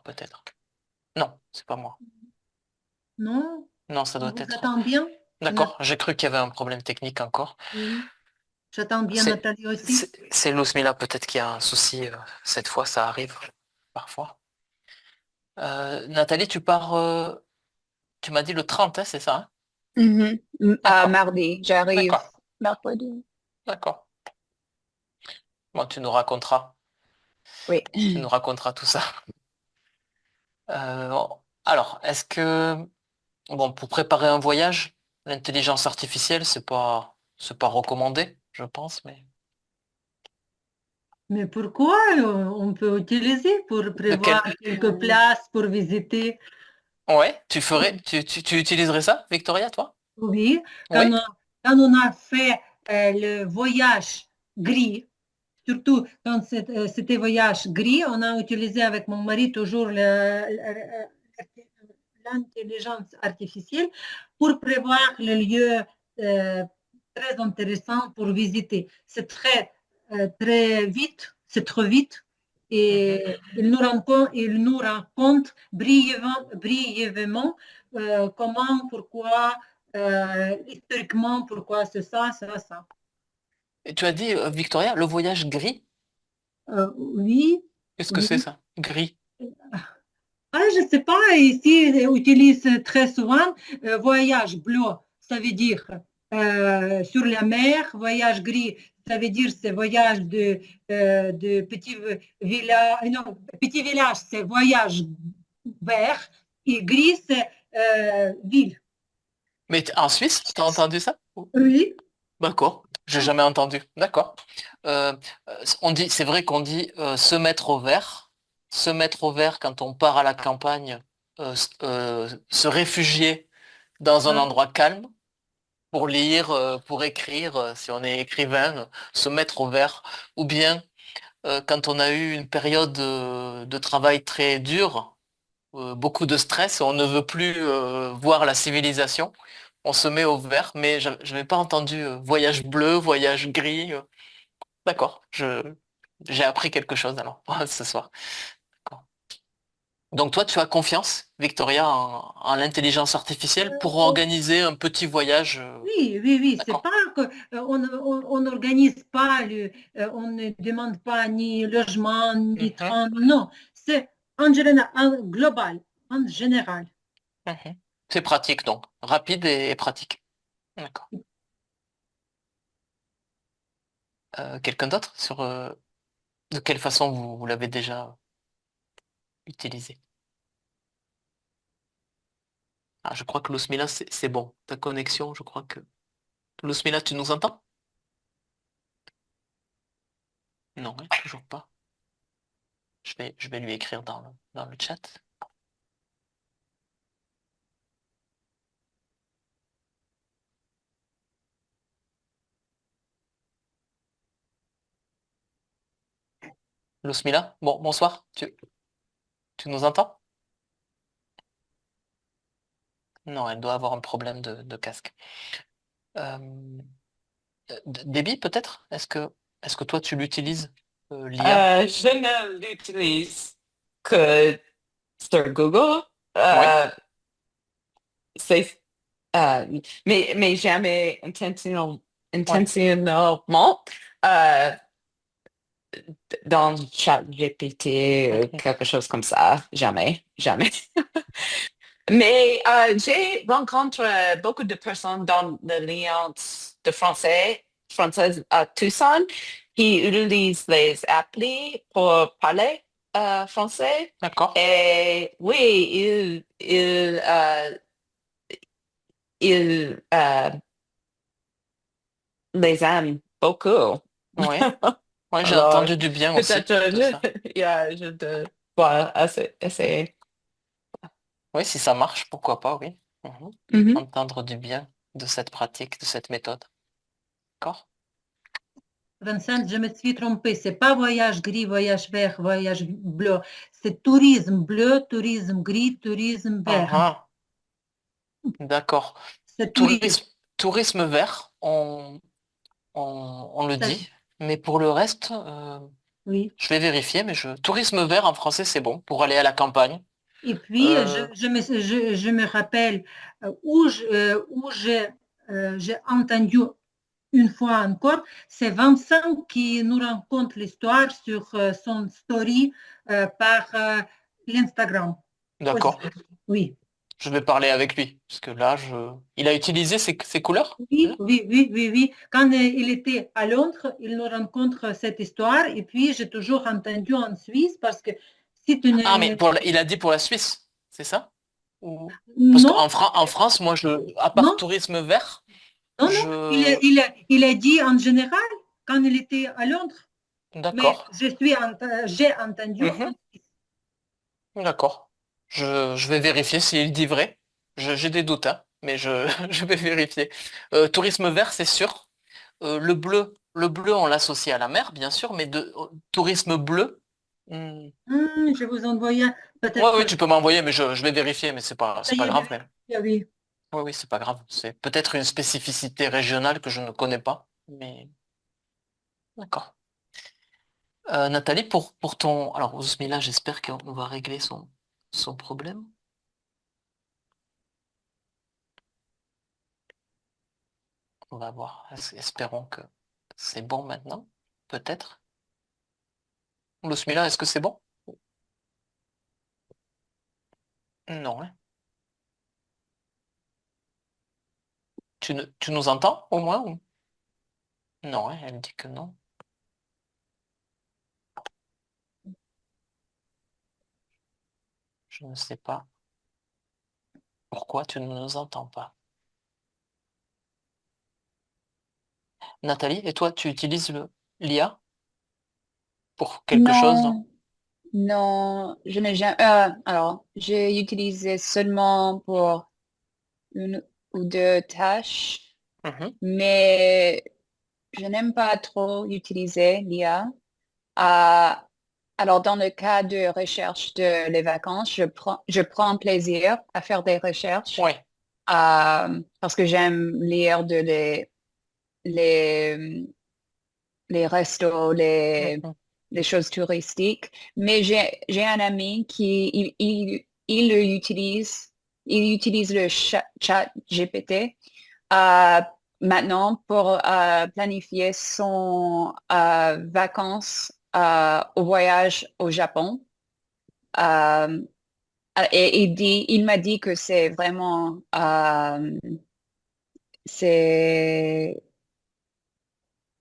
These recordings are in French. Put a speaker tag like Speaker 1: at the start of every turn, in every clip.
Speaker 1: peut-être. Non, c'est pas moi.
Speaker 2: Non?
Speaker 1: Non, ça
Speaker 2: On
Speaker 1: doit
Speaker 2: vous
Speaker 1: être.
Speaker 2: attend bien?
Speaker 1: D'accord, j'ai cru qu'il y avait un problème technique encore.
Speaker 2: Oui. J'attends bien
Speaker 1: C'est
Speaker 2: Nathalie aussi.
Speaker 1: c'est Lousmila peut-être qu'il y a un souci cette fois, ça arrive parfois. Nathalie, tu m'as dit le 30, hein, c'est ça, hein?
Speaker 3: Mhm.
Speaker 1: D'accord,
Speaker 3: Mardi, j'arrive
Speaker 1: d'accord,
Speaker 3: mercredi.
Speaker 1: d'accord. Bon,
Speaker 3: Oui.
Speaker 1: tu nous raconteras tout ça. Alors, est-ce que, bon, pour préparer un voyage, l'intelligence artificielle, c'est pas recommandé, je pense, mais
Speaker 2: Mais pourquoi on peut utiliser pour
Speaker 1: de
Speaker 2: prévoir
Speaker 1: quel,
Speaker 2: quelques places pour visiter?
Speaker 1: ouais, tu utiliserais ça, Victoria, toi?
Speaker 2: Oui,
Speaker 1: Oui,
Speaker 2: quand on a fait le voyage gris, surtout quand c'était voyage gris, on a utilisé avec mon mari toujours l'intelligence artificielle pour prévoir les lieux euh, très intéressants pour visiter. C'est très vite, c'est trop vite.
Speaker 1: mhm.
Speaker 2: Et il nous raconte brièvement comment, pourquoi, historiquement, pourquoi c'est ça, ça, ça.
Speaker 1: Et tu as dit, Victoria, le voyage gris,
Speaker 2: Oui,
Speaker 1: qu'est-ce que c'est
Speaker 2: oui.
Speaker 1: ça? Gris.
Speaker 2: Ah, je ne sais pas, ici, ils utilisent très souvent voyage bleu, ça veut dire sur la mer, voyage gris, ça veut dire c'est voyage de petit village, non, petit village, c'est voyage vert, et gris, c'est ville.
Speaker 1: Mais en Suisse, t'as entendu ça?
Speaker 2: Oui,
Speaker 1: D'accord, j'ai jamais entendu. D'accord. Euh, c'est vrai qu'on dit se mettre au vert quand on part à la campagne, se réfugier dans un
Speaker 2: ah,
Speaker 1: endroit calme pour lire, pour écrire, si on est écrivain, se mettre au vert, ou bien quand on a eu une période de travail très dure, beaucoup de stress, on ne veut plus voir la civilisation, on se met au vert, mais je n'avais pas entendu voyage bleu, voyage gris. D'accord, j'ai appris quelque chose alors ce soir. D'accord. Donc toi, tu as confiance, Victoria, en l'intelligence artificielle pour organiser un petit voyage.
Speaker 2: oui, oui, oui, c'est
Speaker 1: D'accord.
Speaker 2: pas que on n'organise pas, on ne demande pas ni logement, ni
Speaker 1: Mhm,
Speaker 2: train, non, c'est en général, en global, en général.
Speaker 1: mhm. C'est pratique donc, rapide et pratique. D'accord. Quelqu'un d'autre sur de quelle façon vous l'avez déjà utilisé? Ah, je crois que Lousmila, c'est bon. Ta connexion, je crois que... Lousmila, tu nous entends? Non, hein, toujours pas. Je vais lui écrire dans le chat. Lousmila, bon, bonsoir. Tu nous entends? Non, elle doit avoir un problème de casque. Euh, Déby, peut-être? Est-ce que toi, tu l'utilises, l'IA?
Speaker 4: Je ne l'utilise que sur Google.
Speaker 1: Oui,
Speaker 4: Euh, c'est, mais jamais
Speaker 1: oui.
Speaker 4: intentionnellement euh, dans ChatGPT,
Speaker 1: Mhm.
Speaker 4: quelque chose comme ça. Jamais, jamais. Mais j'ai rencontré beaucoup de personnes dans l'Alliance de française à Tucson qui utilisent les applis pour parler français.
Speaker 1: D'accord.
Speaker 4: Et oui, ils les aiment beaucoup.
Speaker 1: Oui, oui, j'ai
Speaker 4: Alors,
Speaker 1: entendu du bien aussi
Speaker 4: peut-être
Speaker 1: de ça.
Speaker 4: je dois essayer.
Speaker 1: Oui, si ça marche, pourquoi pas, oui. Mhm.
Speaker 4: Mhm.
Speaker 1: Entendre du bien de cette pratique, de cette méthode. D'accord?
Speaker 2: Vincent, je me suis trompée, c'est pas voyage gris, voyage vert, voyage bleu, c'est tourisme bleu, tourisme gris, tourisme
Speaker 1: Ah,
Speaker 2: vert,
Speaker 1: ah, d'accord.
Speaker 2: c'est tourisme.
Speaker 1: Tourisme vert, on le
Speaker 2: Ça-
Speaker 1: dit, mais pour le reste,
Speaker 2: oui.
Speaker 1: Je vais vérifier, mais tourisme vert en français, c'est bon pour aller à la campagne.
Speaker 2: Et puis,
Speaker 1: Euh,
Speaker 2: je me rappelle où j'ai entendu une fois encore, c'est Vincent qui nous raconte l'histoire sur son story par l'Instagram aussi.
Speaker 1: d'accord.
Speaker 2: Oui.
Speaker 1: Je vais parler avec lui, parce que là, il a utilisé ces couleurs?
Speaker 2: Oui, oui, oui, oui, oui. Quand il était à Londres, il nous rencontre cette histoire. Et puis, j'ai toujours entendu en Suisse parce que si tu
Speaker 1: Ah, mais
Speaker 2: ne...
Speaker 1: il a dit pour la Suisse, c'est ça? Parce
Speaker 2: Non,
Speaker 1: qu'en France, moi, à part
Speaker 2: non,
Speaker 1: tourisme vert,
Speaker 2: non, non.
Speaker 1: je...
Speaker 2: Il a dit en général quand il était à Londres. Mais
Speaker 1: D'accord.
Speaker 2: j'ai entendu en
Speaker 1: Mhm.
Speaker 2: Suisse.
Speaker 1: D'accord. Je vais vérifier s'il dit vrai. J'ai des doutes, hein, mais je vais vérifier. Tourisme vert, c'est sûr. Le bleu, on l'associe à la mer, bien sûr, mais tourisme bleu.
Speaker 2: Je vous envoie
Speaker 1: Ouais, oui,
Speaker 2: peut-être.
Speaker 1: tu peux m'envoyer, mais je vais vérifier, mais
Speaker 2: Ça
Speaker 1: c'est
Speaker 2: y
Speaker 1: pas
Speaker 2: est,
Speaker 1: grave. Mais...
Speaker 2: oui.
Speaker 1: Oui, oui, c'est pas grave. C'est peut-être une spécificité régionale que je ne connais pas, mais d'accord. Nathalie, pour ton... Alors, Ousmila, j'espère qu'on va régler son problème. On va voir. Espérons que c'est bon maintenant. Peut-être. Ousmila, est-ce que c'est bon? Non, hein. Tu nous entends au moins Non, hein, elle me dit que non. Je ne sais pas pourquoi tu ne nous entends pas. Nathalie, et toi, tu utilises l'IA pour quelque chose, non?
Speaker 3: Non, non, je n'ai jamais. Alors, j'ai utilisé seulement pour une ou deux tâches,
Speaker 1: Mhm.
Speaker 3: mais je n'aime pas trop utiliser l'IA. Euh, alors, dans le cas de recherche de les vacances, je prends plaisir à faire des recherches
Speaker 1: Oui.
Speaker 3: parce que j'aime lire les, les restos,
Speaker 1: Mhm.
Speaker 3: les choses touristiques. Mais j'ai un ami qui, il utilise le chat GPT euh, maintenant pour planifier son vacances au voyage au Japon. Euh, et il m'a dit que c'est vraiment, c'est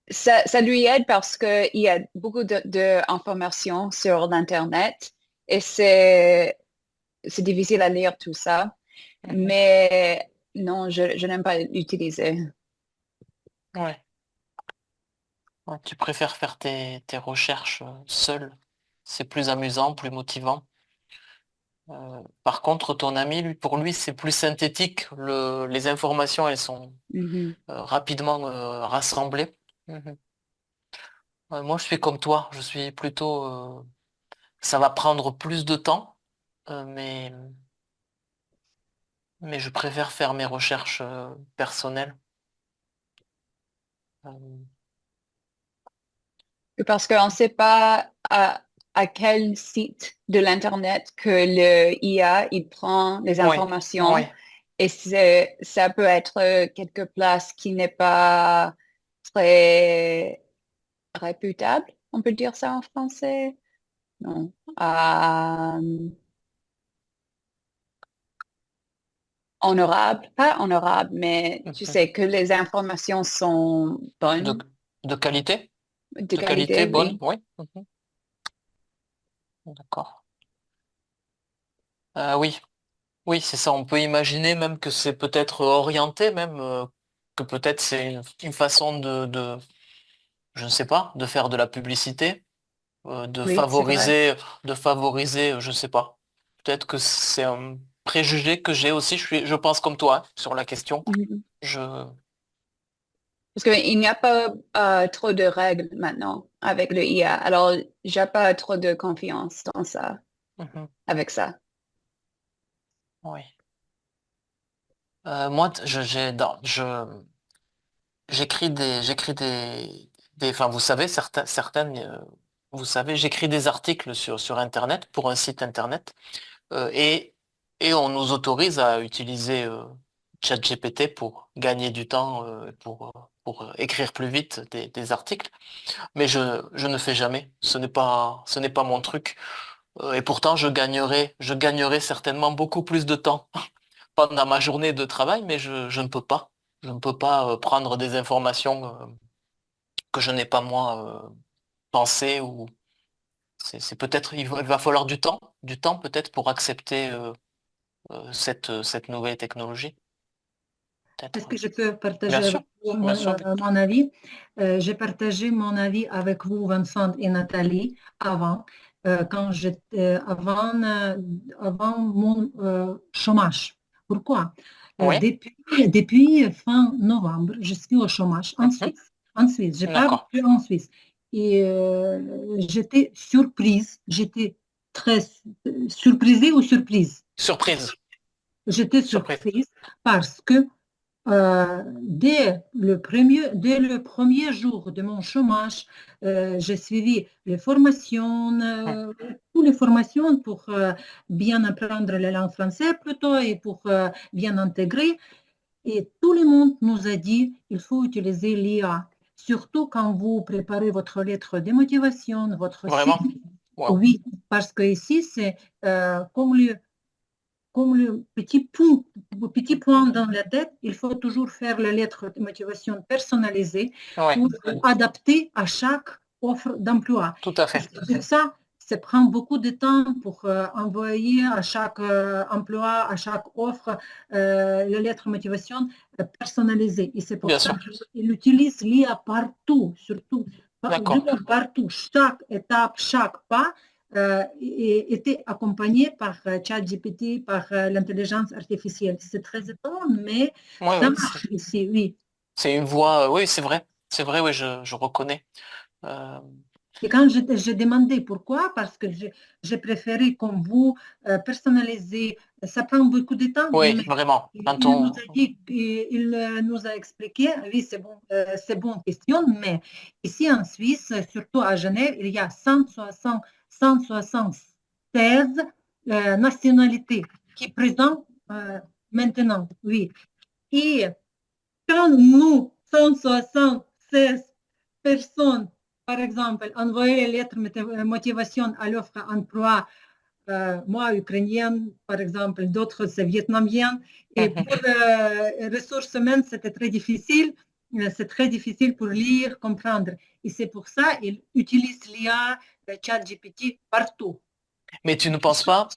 Speaker 3: ça lui aide parce qu'il y a beaucoup d'informations sur l'Internet et c'est difficile à lire tout ça.
Speaker 1: Mhm.
Speaker 3: Mais non, je n'aime pas l'utiliser.
Speaker 1: Ouais. Ouais, tu préfères faire tes recherches seul. C'est plus amusant, plus motivant. Par contre, ton ami, pour lui, c'est plus synthétique. Les informations, elles sont
Speaker 3: Mhm.
Speaker 1: rapidement rassemblées. Mhm. Moi, je suis comme toi. Je suis plutôt... ça va prendre plus de temps, euh, mais, mais je préfère faire mes recherches personnelles. Euh,
Speaker 3: Parce qu'on ne sait pas à quel site de l'Internet que le IA il prend les
Speaker 1: oui, oui.
Speaker 3: informations et ça peut être quelque place qui n'est pas très réputable. On peut dire ça en français? Non. Honorable, pas honorable, mais tu
Speaker 1: Mhm.
Speaker 3: sais que les informations sont
Speaker 1: De,
Speaker 3: bonnes,
Speaker 1: de qualité?
Speaker 3: de
Speaker 1: De qualité
Speaker 3: qualité,
Speaker 1: bonne?
Speaker 3: oui.
Speaker 1: Oui. Mhm. D'accord. Oui, oui, c'est ça. On peut imaginer même que c'est peut-être orienté, même que peut-être c'est une façon je ne sais pas, de faire de la publicité,
Speaker 3: Oui, c'est vrai.
Speaker 1: de favoriser, je ne sais pas. Peut-être que c'est un préjugé que j'ai aussi. Je pense comme toi hein, sur la question.
Speaker 3: Mhm.
Speaker 1: Je,
Speaker 3: Parce qu'il n'y a pas trop de règles maintenant avec le IA. Alors, j'ai pas trop de confiance dans ça,
Speaker 1: Mhm.
Speaker 3: avec ça.
Speaker 1: Oui. Moi, j'écris enfin, vous savez, certaines, vous savez, j'écris des articles sur Internet, pour un site Internet, euh, et, et on nous autorise à utiliser ChatGPT pour gagner du temps, pour écrire plus vite des articles. Mais je ne fais jamais. Ce n'est pas mon truc. Et pourtant, je gagnerais certainement beaucoup plus de temps pendant ma journée de travail, mais je ne peux pas. Je ne peux pas prendre des informations que je n'ai pas moi pensées ou c'est peut-être il va falloir du temps peut-être pour accepter cette nouvelle technologie.
Speaker 2: Est-ce
Speaker 1: Peut-être.
Speaker 2: que je peux
Speaker 1: Bien
Speaker 2: partager
Speaker 1: sûr,
Speaker 2: avec vous
Speaker 1: bien sûr.
Speaker 2: mon avis? J'ai partagé mon avis avec vous, Vincent et Nathalie, avant, avant mon chômage. Pourquoi?
Speaker 1: Oui,
Speaker 2: Depuis fin novembre, je suis au chômage en
Speaker 1: mhm,
Speaker 2: Suisse. En Suisse, je parle
Speaker 1: d'accord.
Speaker 2: que en Suisse. Et j'étais surprise, j'étais très surprisée ou surprise.
Speaker 1: Surprise,
Speaker 2: J'étais
Speaker 1: surprise.
Speaker 2: surprise parce que dès le premier jour de mon chômage, j'ai suivi les formations,
Speaker 1: Hum,
Speaker 2: toutes les formations pour bien apprendre la langue française plutôt et pour bien intégrer. Et tout le monde nous a dit il faut utiliser l'IA, surtout quand vous préparez votre lettre de motivation, votre
Speaker 1: Vraiment?
Speaker 2: CV.
Speaker 1: Wow.
Speaker 2: Oui, parce que ici, c'est comme le petit point dans la tête, il faut toujours faire la lettre de motivation personnalisée
Speaker 1: Oui,
Speaker 2: pour adapter à chaque offre d'emploi.
Speaker 1: tout à
Speaker 2: Et
Speaker 1: fait.
Speaker 2: c'est pour ça, ça prend beaucoup de temps pour envoyer à chaque emploi, à chaque offre, la lettre de motivation personnalisée. Et c'est pour
Speaker 1: Bien
Speaker 2: ça
Speaker 1: sûr.
Speaker 2: qu'il utilise l'IA partout, surtout,
Speaker 1: D'accord.
Speaker 2: vraiment partout. Chaque étape, chaque pas était accompagné par ChatGPT, par l'intelligence artificielle. C'est très étonnant, mais
Speaker 1: Oui,
Speaker 2: ça
Speaker 1: oui.
Speaker 2: marche ici, oui.
Speaker 1: C'est une voix. Oui, c'est vrai. C'est vrai, oui, je reconnais. Euh,
Speaker 2: Et quand j'ai demandé pourquoi, parce que j'ai préféré comme vous personnaliser, ça prend beaucoup de temps,
Speaker 1: oui,
Speaker 2: mais
Speaker 1: vraiment. Quand
Speaker 2: il nous
Speaker 1: on.
Speaker 2: a dit, il nous a expliqué, oui, c'est bon question, mais ici en Suisse, surtout à Genève, il y a 176 nationalités qui présentent maintenant, oui. Et quand nous, 176 personnes, par exemple, envoyaient les lettres de motivation à l'offre d'emploi, moi, ukrainienne, par exemple, d'autres, c'est vietnamienne, et
Speaker 1: Mhm.
Speaker 2: pour les ressources humaines, c'était très difficile. C'est très difficile pour lire, comprendre. Et c'est pour ça qu'ils utilisent l'IA, le chat GPT partout.
Speaker 1: Mais tu ne penses pas,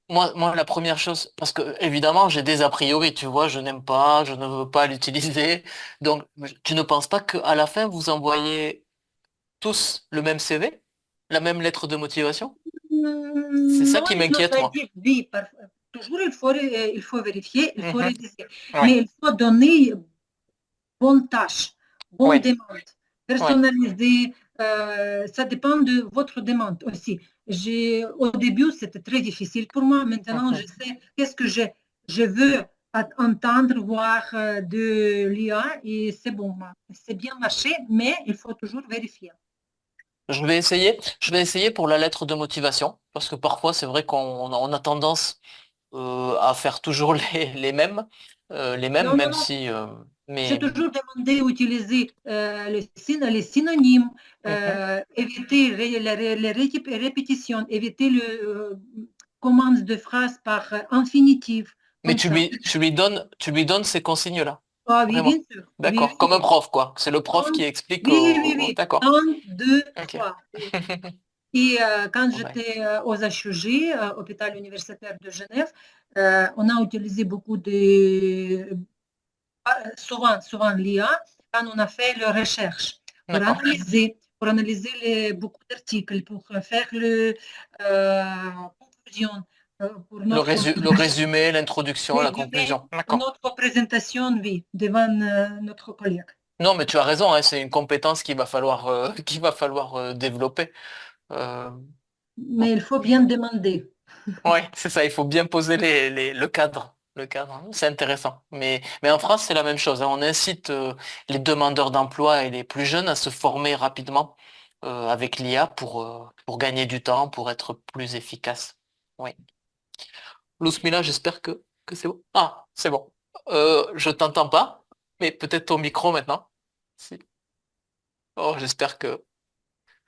Speaker 1: moi, la première chose, parce que évidemment, j'ai des a priori, tu vois, je n'aime pas, je ne veux pas l'utiliser. Donc, tu ne penses pas qu'à la fin, vous envoyez tous le même CV, la même lettre de motivation? C'est ça
Speaker 2: Non,
Speaker 1: qui
Speaker 2: il nous
Speaker 1: m'inquiète,
Speaker 2: a
Speaker 1: moi.
Speaker 2: dit oui. Toujours, il faut vérifier, il faut
Speaker 1: Mhm.
Speaker 2: rédiger.
Speaker 1: Ouais,
Speaker 2: Mais il faut donner bonne tâche, bonne
Speaker 1: ouais,
Speaker 2: demande,
Speaker 1: ouais.
Speaker 2: personnalisée. Ça dépend de votre demande aussi. Au début, c'était très difficile pour moi. Maintenant, je
Speaker 1: Mhm.
Speaker 2: sais qu'est-ce que je veux entendre, voir de l'IA et c'est bon. C'est bien marché, mais il faut toujours vérifier.
Speaker 1: Je vais essayer pour la lettre de motivation, parce que parfois, c'est vrai on a tendance à faire toujours les mêmes,
Speaker 2: Non, non,
Speaker 1: même
Speaker 2: non.
Speaker 1: si,
Speaker 2: J'ai
Speaker 1: mais,
Speaker 2: toujours demandé d'utiliser les synonymes,
Speaker 1: mhm.
Speaker 2: éviter les répétitions, éviter le commande de phrases par infinitif,
Speaker 1: Mais
Speaker 2: comme ça.
Speaker 1: tu lui donnes ces consignes-là,
Speaker 2: Ah oui, bien
Speaker 1: vraiment.
Speaker 2: sûr. Oui,
Speaker 1: D'accord,
Speaker 2: oui,
Speaker 1: comme un
Speaker 2: oui.
Speaker 1: prof, quoi. C'est le prof
Speaker 2: Un-
Speaker 1: qui explique
Speaker 2: oui, oui,
Speaker 1: au.
Speaker 2: oui.
Speaker 1: D'accord.
Speaker 2: Un, deux,
Speaker 1: Ok.
Speaker 2: trois. Oui. Et quand
Speaker 1: Bon, ben,
Speaker 2: j'étais aux HUG, hôpital universitaire de Genève, on a utilisé beaucoup souvent l'IA quand on a fait la recherche
Speaker 1: d'accord.
Speaker 2: pour analyser beaucoup d'articles, pour faire le conclusion pour
Speaker 1: Le résumé, l'introduction, la conclusion. D'accord.
Speaker 2: notre présentation, oui, devant notre collègue.
Speaker 1: Non, mais tu as raison, hein, c'est une compétence qu'il va falloir développer. Euh,
Speaker 2: Mais
Speaker 1: bon.
Speaker 2: il faut bien demander.
Speaker 1: Ouais, c'est ça, il faut bien poser le cadre. Le cadre, hein, c'est intéressant. Mais en France, c'est la même chose, hein. On incite les demandeurs d'emploi et les plus jeunes à se former rapidement avec l'IA pour gagner du temps, pour être plus efficace. Oui. Lousmila, j'espère que c'est bon. Ah, c'est bon. Je t'entends pas, mais peut-être ton micro maintenant. Si. Oh, j'espère que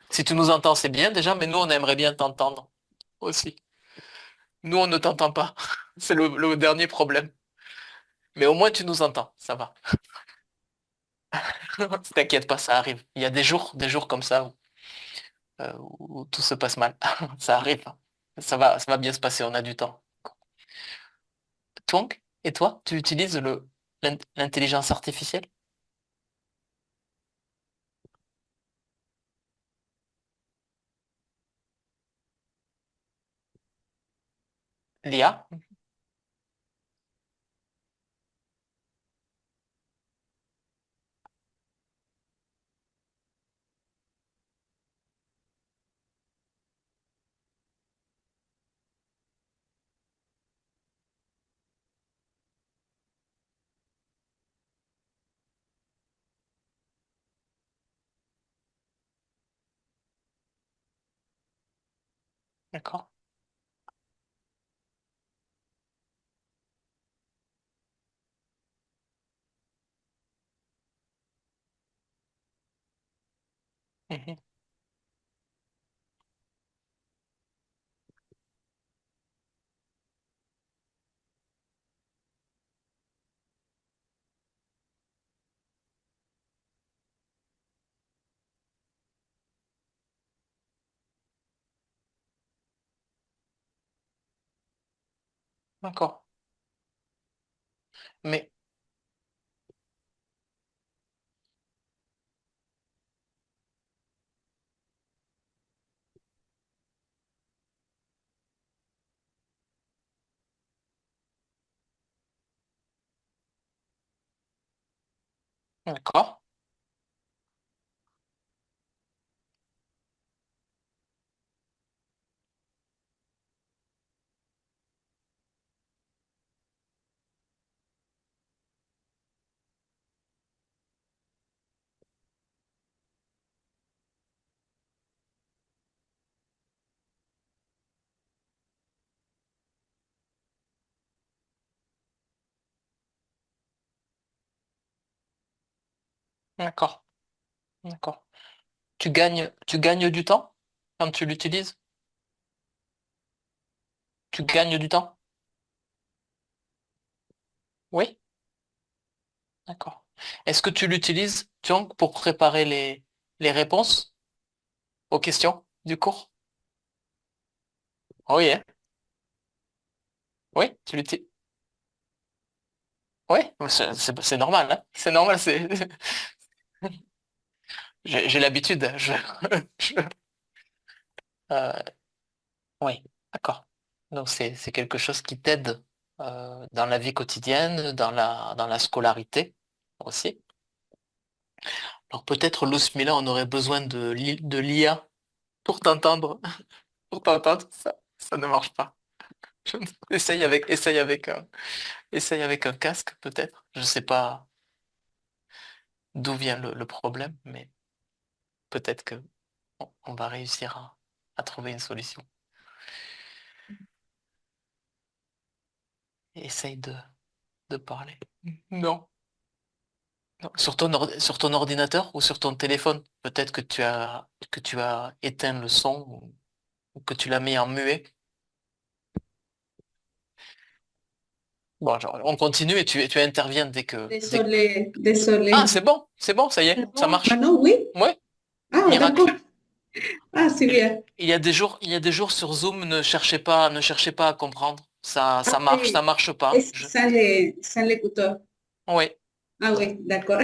Speaker 1: si tu nous entends, c'est bien déjà, mais nous, on aimerait bien t'entendre aussi. Nous, on ne t'entend pas. C'est le dernier problème. Mais au moins, tu nous entends. Ça va. T'inquiète pas, ça arrive. Il y a des jours comme ça où tout se passe mal. Ça arrive. Ça va bien se passer. On a du temps. Donc, et toi, tu utilises l'intelligence artificielle? L'IA? D'accord. Mhm. D'accord. Mais, d'accord. D'accord. D'accord. Tu gagnes du temps quand tu l'utilises? Tu gagnes du temps? Oui? D'accord. Est-ce que tu l'utilises, donc, pour préparer les réponses aux questions du cours? Oui, hein? Oui, tu l'utilises. Oui, c'est normal, hein? C'est normal, j'ai l'habitude. Je- euh, oui, d'accord. Donc c'est quelque chose qui t'aide dans la vie quotidienne, dans la scolarité aussi. Alors peut-être, Lousmila, on aurait besoin de l'IA pour t'entendre. Pour t'entendre, ça ne marche pas. Essaye avec un casque, peut-être. Je ne sais pas d'où vient le problème, mais peut-être que on va réussir à trouver une solution. Essaye de parler. Non. Non. Sur ton ordinateur ou sur ton téléphone, peut-être que tu as éteint le son ou que tu l'as mis en muet. Bon, on continue et tu interviens
Speaker 2: Désolé.
Speaker 1: Ah, c'est bon, ça y est,
Speaker 2: C'est
Speaker 1: ça
Speaker 2: bon,
Speaker 1: marche.
Speaker 2: maintenant, oui.
Speaker 1: Ouais,
Speaker 2: Ah,
Speaker 1: miracle.
Speaker 2: d'accord. Ah, c'est bien.
Speaker 1: Il y a des jours sur Zoom, ne cherchez pas à comprendre.
Speaker 2: Ah,
Speaker 1: Ça
Speaker 2: oui.
Speaker 1: marche pas.
Speaker 2: Sans l'écouteur.
Speaker 1: Ouais.
Speaker 2: Ah, oui, d'accord.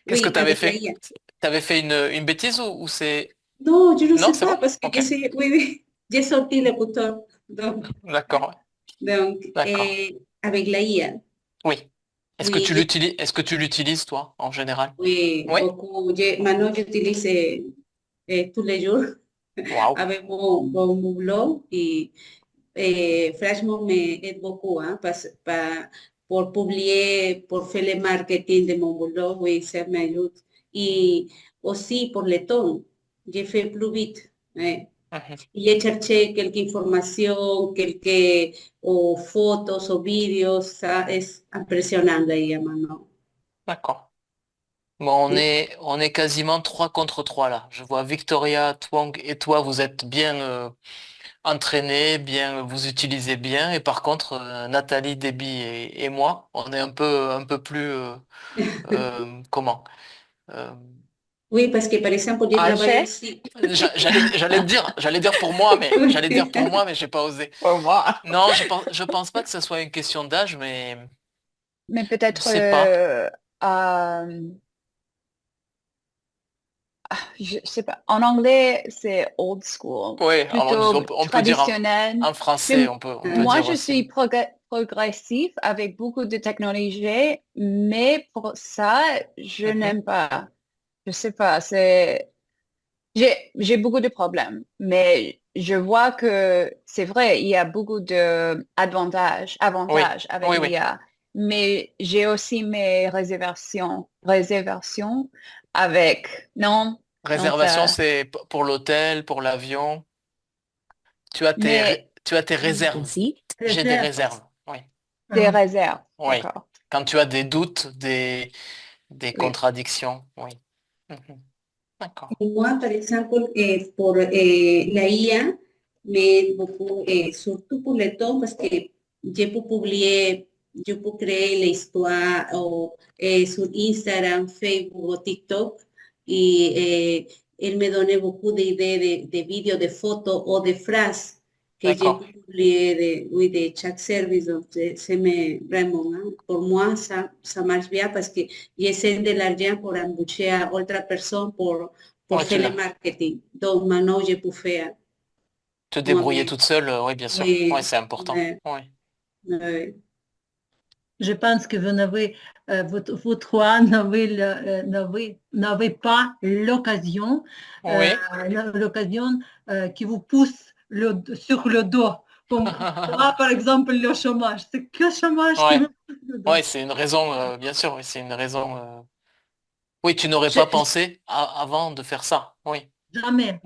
Speaker 1: Qu'est-ce que
Speaker 2: Oui,
Speaker 1: tu avais
Speaker 2: avec la
Speaker 1: fait?
Speaker 2: IA.
Speaker 1: Tu avais fait une bêtise ou c'est...
Speaker 2: Non, je ne
Speaker 1: Non,
Speaker 2: sais
Speaker 1: c'est
Speaker 2: pas
Speaker 1: bon?
Speaker 2: parce que
Speaker 1: Ok.
Speaker 2: je sais, oui, oui, j'ai sorti l'écouteur.
Speaker 1: D'accord, ouais.
Speaker 2: Donc
Speaker 1: D'accord.
Speaker 2: avec la IA.
Speaker 1: Oui.
Speaker 2: Oui,
Speaker 1: Est-ce que tu l'utilises, toi, en général?
Speaker 2: oui,
Speaker 1: Oui?
Speaker 2: beaucoup. Maintenant, j'utilise tous les jours
Speaker 1: Waouh.
Speaker 2: avec mon blog et franchement, m'aide beaucoup hein, pour publier, pour faire le marketing de mon blog, oui, ça m'aide. Et aussi pour le ton.
Speaker 5: j'ai fait plus vite. Ouais.
Speaker 1: Mhm.
Speaker 5: J'ai cherché quelques informations, quelques photos ou vidéos. Ça est impressionnant d'ailleurs maintenant.
Speaker 1: D'accord. Bon, on est quasiment 3 contre 3 là. Je vois Victoria, Twang et toi, vous êtes bien entraînés, bien, vous utilisez bien. Et par contre, Nathalie, Debbie et moi, on est un peu plus, comment? Euh,
Speaker 5: Oui, parce que par exemple, j'ai travaillé
Speaker 4: Âgé
Speaker 5: aussi.
Speaker 1: j'allais dire pour moi, mais j'allais dire pour moi, mais j'ai pas osé.
Speaker 4: pour moi.
Speaker 1: Non, je pense pas que ce soit une question d'âge, mais
Speaker 3: Mais
Speaker 1: je
Speaker 3: peut-être,
Speaker 1: sais pas.
Speaker 3: je sais pas, en anglais, c'est old school,
Speaker 1: Oui, alors
Speaker 3: plutôt
Speaker 1: on peut dire
Speaker 3: traditionnel.
Speaker 1: en français,
Speaker 3: Mais
Speaker 1: on peut
Speaker 3: moi,
Speaker 1: dire
Speaker 3: je
Speaker 1: aussi.
Speaker 3: suis progressif avec beaucoup de technologie, mais pour ça, je
Speaker 1: Mhm.
Speaker 3: n'aime pas. Je sais pas, j'ai beaucoup de problèmes, mais je vois que c'est vrai, il y a beaucoup de
Speaker 1: Oui,
Speaker 3: avantages avec
Speaker 1: oui, oui.
Speaker 3: l'IA, mais j'ai aussi mes réservations avec, non, non,
Speaker 1: Réservation,
Speaker 3: ça,
Speaker 1: c'est pour l'hôtel, pour l'avion.
Speaker 3: mais
Speaker 1: Tu as tes réserves.
Speaker 4: Visite.
Speaker 1: J'ai des
Speaker 2: Réserve.
Speaker 1: réserves. Oui,
Speaker 3: des
Speaker 2: Ah.
Speaker 3: réserves,
Speaker 1: oui.
Speaker 3: d'accord,
Speaker 1: Quand tu as des doutes, des
Speaker 3: oui.
Speaker 1: contradictions. Oui. Mhm. D'accord.
Speaker 5: Moi, par exemple, pour la IA, mais beaucoup, surtout pour le temps, parce que je peux publier, je peux créer l'histoire sur Instagram, Facebook ou TikTok, et elle me donne beaucoup d'idées de vidéos, de photos ou de phrases que je
Speaker 1: D'accord.
Speaker 5: peux publier oui, de chaque service. Donc, c'est vraiment, hein, pour moi, ça marche bien parce que j'essaie de l'argent pour embaucher à autre personne pour
Speaker 1: Oui,
Speaker 5: faire le marketing. Donc maintenant, je peux faire
Speaker 1: te débrouiller
Speaker 5: moi-même.
Speaker 1: toute seule, oui, bien sûr. Oui,
Speaker 5: Oui,
Speaker 1: c'est important.
Speaker 5: oui,
Speaker 1: Oui.
Speaker 5: oui.
Speaker 2: Je pense que vous n'avez, vous trois n'avez pas
Speaker 1: Oui.
Speaker 2: l'occasion qui vous pousse sur le dos. Comme moi, par exemple, le chômage. C'est que le chômage qui
Speaker 1: Ouais.
Speaker 2: me pousse le dos.
Speaker 1: Ouais, c'est une raison, bien sûr, oui, c'est une raison. Oui, tu n'aurais pas
Speaker 3: Je-
Speaker 1: pensé avant de faire ça. Oui.
Speaker 2: Jamais.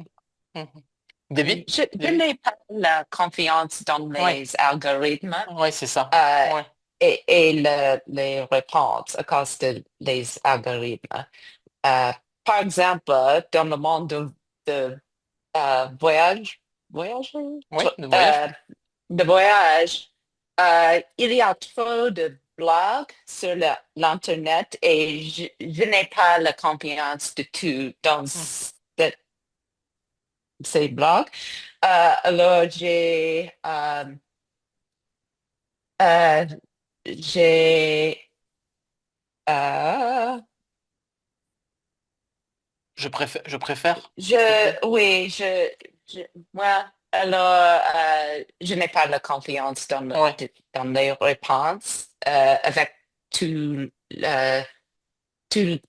Speaker 1: Mhm.
Speaker 4: Oui.
Speaker 1: David?
Speaker 4: Je
Speaker 1: David?
Speaker 4: n'ai pas la confiance dans
Speaker 1: Oui.
Speaker 4: les algorithmes
Speaker 1: Oui, c'est ça.
Speaker 4: euh,
Speaker 1: Oui.
Speaker 4: et les réponses à cause des algorithmes. Euh, par exemple, dans le monde de voyage,
Speaker 1: Oui, de voyage.
Speaker 4: euh, de voyage, il y a trop de blogs sur l'Internet et je n'ai pas la confiance de tout dans
Speaker 1: Mhm.
Speaker 4: ces blogs. Alors, euh, j'ai, euh,
Speaker 1: Je préfère, s'il te plaît.
Speaker 4: oui, moi, alors, je n'ai pas la confiance
Speaker 1: Oui.
Speaker 4: dans les réponses avec tout, euh, toutes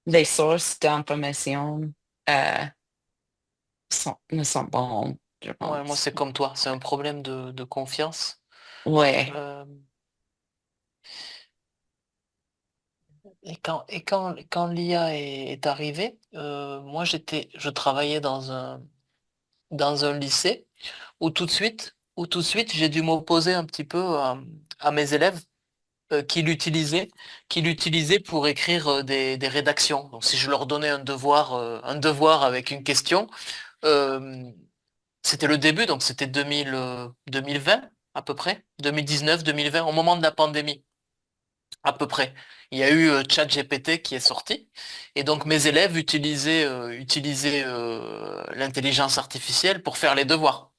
Speaker 4: les sources d'information euh, ne sont bonnes, je
Speaker 1: Ouais, moi,
Speaker 4: pense.
Speaker 1: c'est comme toi. C'est un problème de confiance.
Speaker 4: Ouais.
Speaker 1: Euh, quand l'IA est arrivée, moi, je travaillais dans un lycée où tout de suite, j'ai dû m'opposer un petit peu à mes élèves qui l'utilisaient pour écrire des rédactions. Donc, si je leur donnais un devoir avec une question, euh, c'était le début, donc c'était 2020 à peu près, 2019, 2020, au moment de la pandémie à peu près. Il y a eu ChatGPT qui est sorti, et donc mes élèves utilisaient l'intelligence artificielle pour faire les devoirs.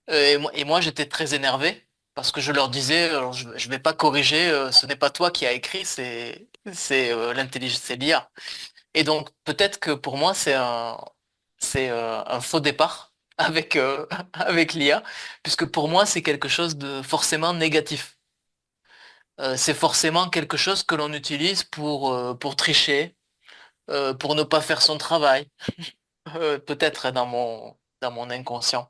Speaker 1: Et moi, j'étais très énervé parce que je leur disais, alors, je vais pas corriger, ce n'est pas toi qui as écrit, c'est l'intelligence, c'est l'IA. Et donc peut-être que pour moi, c'est un faux départ avec avec l'IA, puisque pour moi, c'est quelque chose de forcément négatif. C'est forcément quelque chose que l'on utilise pour tricher, pour ne pas faire son travail, peut-être dans mon inconscient.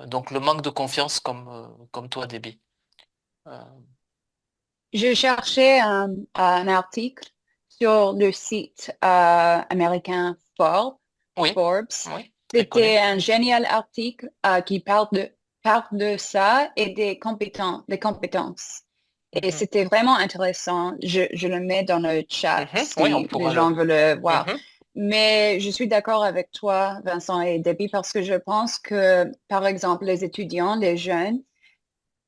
Speaker 1: Donc le manque de confiance comme toi, Déby. Euh,
Speaker 3: Je cherchais un article sur le site américain Ford
Speaker 1: Oui,
Speaker 3: Forbes.
Speaker 1: oui, très connu.
Speaker 3: C'était un génial article qui parle de ça et des compétences. Et
Speaker 1: Mhm,
Speaker 3: c'était vraiment intéressant. Je le mets dans le chat
Speaker 1: oui, on
Speaker 3: si les
Speaker 1: pourra le...
Speaker 3: gens veulent le voir.
Speaker 1: Mhm,
Speaker 3: Mais je suis d'accord avec toi, Vincent et Debbie, parce que je pense que, par exemple, les étudiants, les jeunes,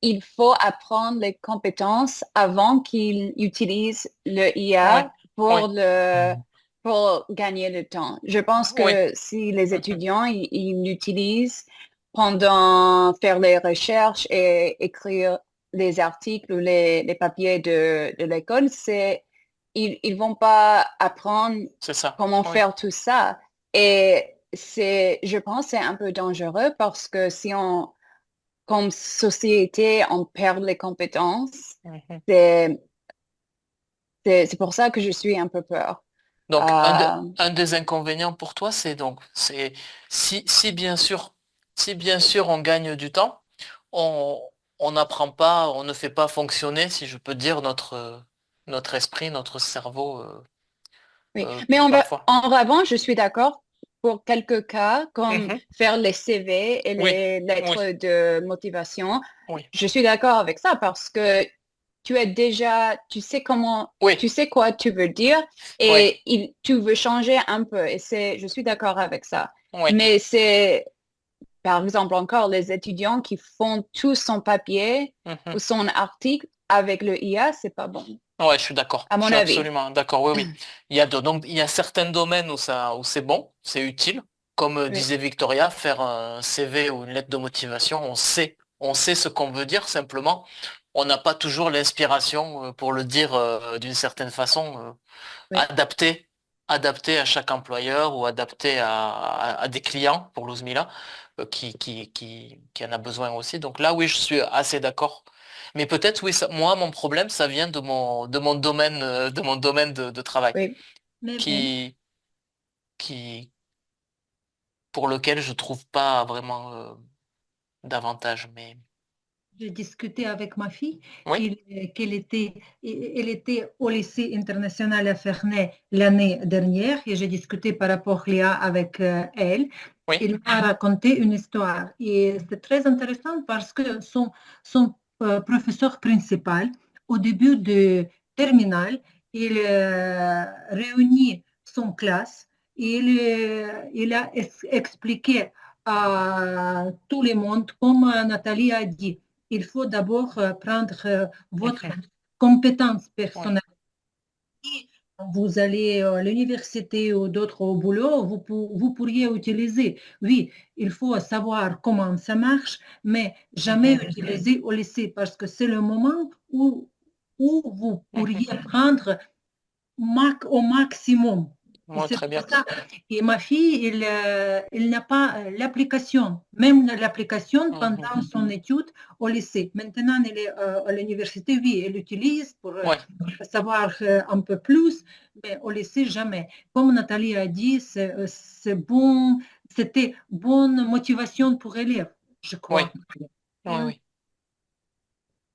Speaker 3: il faut apprendre les compétences avant qu'ils utilisent le
Speaker 1: oui,
Speaker 3: IA
Speaker 1: oui,
Speaker 3: pour gagner le temps. Je pense
Speaker 1: oui.
Speaker 3: que si les
Speaker 1: Mhm,
Speaker 3: étudiants, ils l'utilisent pendant faire les recherches et écrire les articles ou les papiers de l'école, ils vont pas apprendre
Speaker 1: c'est ça,
Speaker 3: comment
Speaker 1: oui.
Speaker 3: faire tout ça. Et je pense, c'est un peu dangereux parce que si comme société, on perd les compétences.
Speaker 1: Mhm.
Speaker 3: C'est, c'est pour ça que je suis un peu peur.
Speaker 1: Donc,
Speaker 3: Euh,
Speaker 1: un des inconvénients pour toi, c'est donc, c'est si bien sûr, si bien sûr on gagne du temps, on on n'apprend pas, on ne fait pas fonctionner, si je peux dire, notre esprit, notre cerveau,
Speaker 3: oui. Mais
Speaker 1: parfois.
Speaker 3: en revanche, je suis d'accord pour quelques cas, comme
Speaker 1: Mhm.
Speaker 3: faire les CV et
Speaker 1: Oui,
Speaker 3: les
Speaker 1: oui,
Speaker 3: lettres de motivation.
Speaker 1: oui,
Speaker 3: Je suis d'accord avec ça parce que tu sais
Speaker 1: oui,
Speaker 3: tu sais quoi tu veux dire
Speaker 1: oui,
Speaker 3: et tu veux changer un peu. Et je suis d'accord avec ça.
Speaker 1: oui.
Speaker 3: Mais par exemple, encore les étudiants qui font tout son papier ou
Speaker 1: Mhm.
Speaker 3: son article avec le IA, c'est pas bon,
Speaker 1: Ouais, je suis d'accord.
Speaker 3: à
Speaker 1: Je
Speaker 3: mon
Speaker 1: suis
Speaker 3: avis.
Speaker 1: absolument d'accord. Oui, oui. Donc, il y a certains domaines où c'est bon, c'est utile. Comme
Speaker 3: Oui,
Speaker 1: disait Victoria, faire un CV ou une lettre de motivation, on sait ce qu'on veut dire simplement. On n'a pas toujours l'inspiration pour le dire d'une certaine façon,
Speaker 3: oui.
Speaker 1: adaptée, adaptée à chaque employeur ou adaptée à des clients pour l'Ouzmila qui en a besoin aussi. Donc là, oui, je suis assez d'accord. Mais peut-être, oui, moi, mon problème, ça vient de mon domaine de travail,
Speaker 3: Oui.
Speaker 2: Mais
Speaker 1: qui, qui, pour lequel je trouve pas vraiment d'avantage. Mais
Speaker 2: j'ai discuté avec ma fille
Speaker 1: oui,
Speaker 2: elle était au lycée international à Ferney l'année dernière et j'ai discuté par rapport à l'IA avec elle.
Speaker 1: oui,
Speaker 2: Il m'a raconté une histoire et c'est très intéressant parce que son professeur principal, au début de terminale, il réunit son classe et il a expliqué à tout le monde, comme Nathalie a dit, il faut d'abord prendre votre
Speaker 1: mhm,
Speaker 2: compétence
Speaker 1: oui,
Speaker 2: personnelle. Si vous allez à l'université ou d'autres au boulot, vous pourriez utiliser. Oui, il faut savoir comment ça marche, mais jamais
Speaker 1: mhm,
Speaker 2: utiliser au lycée parce que c'est le moment où vous
Speaker 1: mhm.
Speaker 2: pourriez prendre au maximum. Et
Speaker 1: Moi,
Speaker 2: c'est
Speaker 1: très
Speaker 2: pour
Speaker 1: bien.
Speaker 2: ça. Et ma fille, il n'a pas l'application, même l'application
Speaker 1: Mhm.
Speaker 2: pendant son étude au lycée. Maintenant, elle est à l'université, oui, elle l'utilise pour
Speaker 1: Ouais,
Speaker 2: savoir un peu plus, mais au lycée, jamais. Comme Nathalie a dit, c'est bon, c'était bonne motivation pour élèves, je
Speaker 1: oui,
Speaker 2: crois.
Speaker 1: oui, oui.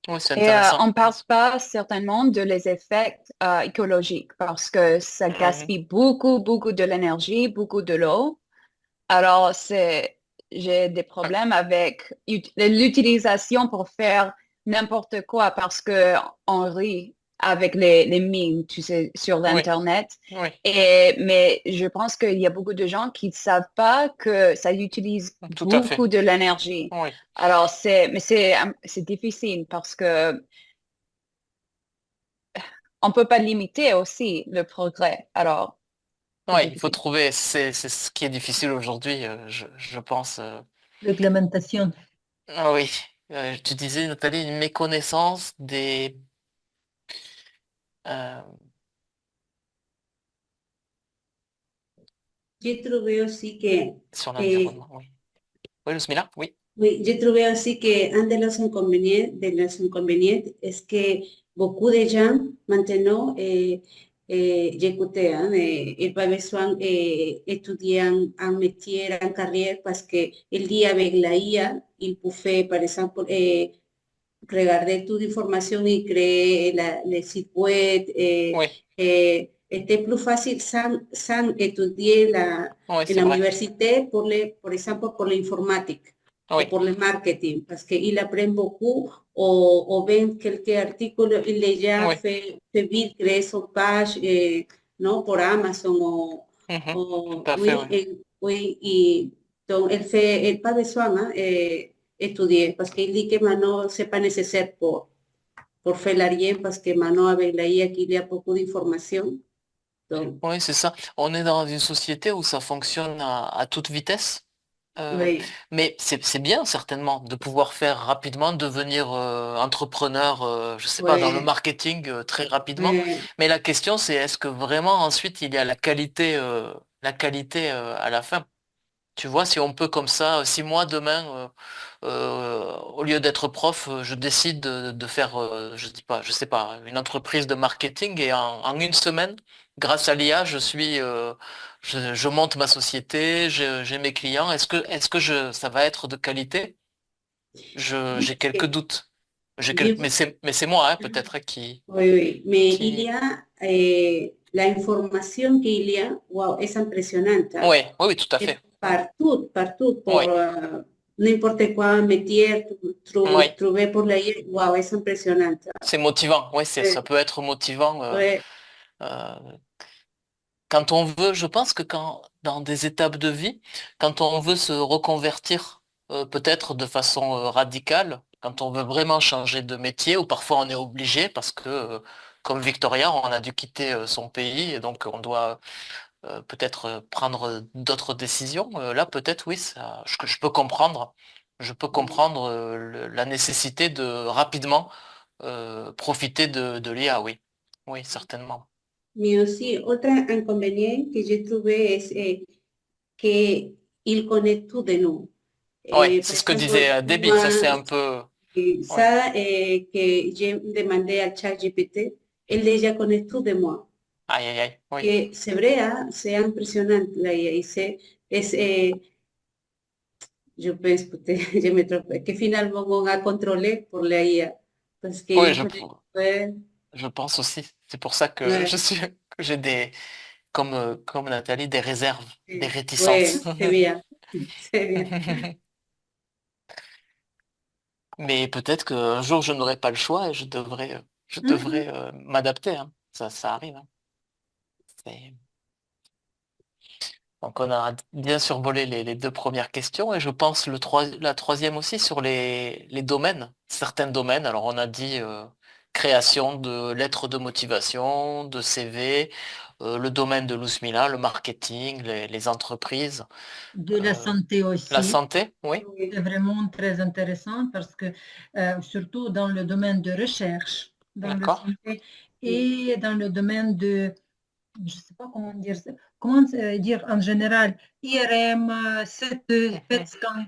Speaker 1: Oui, c'est
Speaker 3: Et on
Speaker 1: intéressant.
Speaker 3: ne parle pas certainement de les effets écologiques parce que ça
Speaker 1: Mhm.
Speaker 3: gaspille beaucoup, beaucoup de l'énergie, beaucoup de l'eau. Alors, j'ai des
Speaker 1: Ouais,
Speaker 3: problèmes avec l'utilisation pour faire n'importe quoi parce que on rit avec les mimes, tu sais, sur
Speaker 1: oui,
Speaker 3: l'Internet.
Speaker 1: oui,
Speaker 3: Mais je pense qu'il y a beaucoup de gens qui ne savent pas que ça utilise
Speaker 1: tout à fait.
Speaker 3: beaucoup de l'énergie.
Speaker 1: Oui,
Speaker 3: Alors, mais c'est difficile parce que on peut pas limiter aussi le progrès. Alors, c'est
Speaker 1: oui, il faut
Speaker 3: difficile.
Speaker 1: trouver, c'est ce qui est difficile aujourd'hui, je pense.
Speaker 2: Réglementation.
Speaker 1: Ah oui, tu disais, Nathalie, une méconnaissance euh,
Speaker 5: Yo trouvé aussi que
Speaker 1: sur
Speaker 5: eh,
Speaker 1: l'environnement. Oui, oui, Luzmila, oui.
Speaker 5: oui, yo trouvé aussi que un de los inconvenientes es que beaucoup de gens maintenant j'écoutais, hein, ils pas besoin étudier un métier, une carrière parce que el día avec la IA, il pouvait, par exemple, regarder toute information y créer les sites web,
Speaker 1: Oui,
Speaker 5: était plus facile sans étudier
Speaker 1: Oui,
Speaker 5: en
Speaker 1: c'est
Speaker 5: la
Speaker 1: vrai.
Speaker 5: université, par exemple, pour l'informatique ou
Speaker 1: Oui.
Speaker 5: pour le marketing, parce qu'il apprend beaucoup, ou bien quelques articles, il déjà
Speaker 1: Oui.
Speaker 5: fait vite créer son page, non, pour Amazon,
Speaker 1: Mhm. Tout
Speaker 5: ou
Speaker 1: à fait, oui.
Speaker 5: oui, oui, et donc il pas besoin étudier, parce qu'il dit que maintenant, c'est pas nécessaire pour faire rien, parce que maintenant, avec la IA, il y a beaucoup d'informations. Donc,
Speaker 1: Oui, c'est ça. On est dans une société où ça fonctionne à toute vitesse.
Speaker 5: oui,
Speaker 1: Mais c'est bien certainement de pouvoir faire rapidement, devenir entrepreneur, je sais pas, dans le
Speaker 5: oui,
Speaker 1: marketing très rapidement.
Speaker 5: oui,
Speaker 1: Mais la question c'est est-ce que vraiment ensuite il y a la qualité à la fin. Tu vois, si on peut comme ça, si moi demain, au lieu d'être prof, je décide de faire, je dis pas, je sais pas, une entreprise de marketing et en une semaine, grâce à l'IA, je monte ma société, j'ai mes clients. Ça va être de qualité? J'ai quelques doutes.
Speaker 5: je-
Speaker 1: Mais c'est moi, hein, peut-être,
Speaker 5: oui, oui, mais il y
Speaker 1: qui.
Speaker 5: a la information qu'il y a, wow, es impressionnante, hein.
Speaker 1: Oui, oui, oui, tout à
Speaker 5: Et
Speaker 1: fait.
Speaker 5: partout, partout,
Speaker 1: Oui,
Speaker 5: pour n'importe quoi métier,
Speaker 1: oui.
Speaker 5: trouver pour la IA, wow, es impressionnante.
Speaker 1: C'est motivant. Oui,
Speaker 5: Euh,
Speaker 1: ça peut être motivant.
Speaker 5: ouais,
Speaker 1: Euh, Quand on veut, je pense que dans des étapes de vie, quand on veut se reconvertir, peut-être de façon radicale, quand on veut vraiment changer de métier, ou parfois on est obligé parce que, comme Victoria, on a dû quitter son pays et donc on doit peut-être prendre d'autres décisions. Là, peut-être, oui, je peux comprendre. Je peux comprendre la nécessité de rapidement profiter de l'IA, oui. Oui, certainement.
Speaker 5: mais aussi, autre inconvénient que j'ai trouvé est qu'il connaît tout de nous.
Speaker 1: Oui,
Speaker 5: Par
Speaker 1: c'est ce que disait
Speaker 5: exemple,
Speaker 1: Debbie. Ça,
Speaker 5: moi,
Speaker 1: c'est un peu. Oui.
Speaker 5: ça que j'ai demandé à ChatGPT, elle déjà connaît tout de moi.
Speaker 1: Aïe, aïe, aïe. Oui.
Speaker 5: Que c'est vrai, hein, c'est impressionnant la IA. Y je pense, peut-être, je me trompe, que finalement on a contrôlé pour la IA. Parce
Speaker 1: Oui,
Speaker 5: qu'il connaît, ouais,
Speaker 1: je pense aussi. C'est pour ça que
Speaker 5: ouais,
Speaker 1: que j'ai comme Nathalie, des réserves, des réticences.
Speaker 5: ouais, c'est bien, c'est bien.
Speaker 1: Mais peut-être qu'un jour, je n'aurai pas le choix et je
Speaker 5: Mhm.
Speaker 1: devrais m'adapter, hein. Ça arrive, hein. C'est- Donc, on a bien survolé les deux premières questions et je pense la troisième aussi sur les domaines, certains domaines. Alors, on a dit création de lettres de motivation, de CV, le domaine de l'Ousmila, le marketing, les entreprises,
Speaker 2: De la
Speaker 1: euh,
Speaker 2: santé
Speaker 1: la
Speaker 2: aussi.
Speaker 1: santé, oui,
Speaker 2: C'est
Speaker 5: Oui,
Speaker 2: vraiment très intéressant parce que, surtout dans le domaine de recherche, dans la
Speaker 1: d'accord.
Speaker 2: santé
Speaker 5: oui.
Speaker 2: et dans le domaine de, je ne sais pas comment dire en général, IRM, CT, PET
Speaker 1: Mhm.
Speaker 2: scan,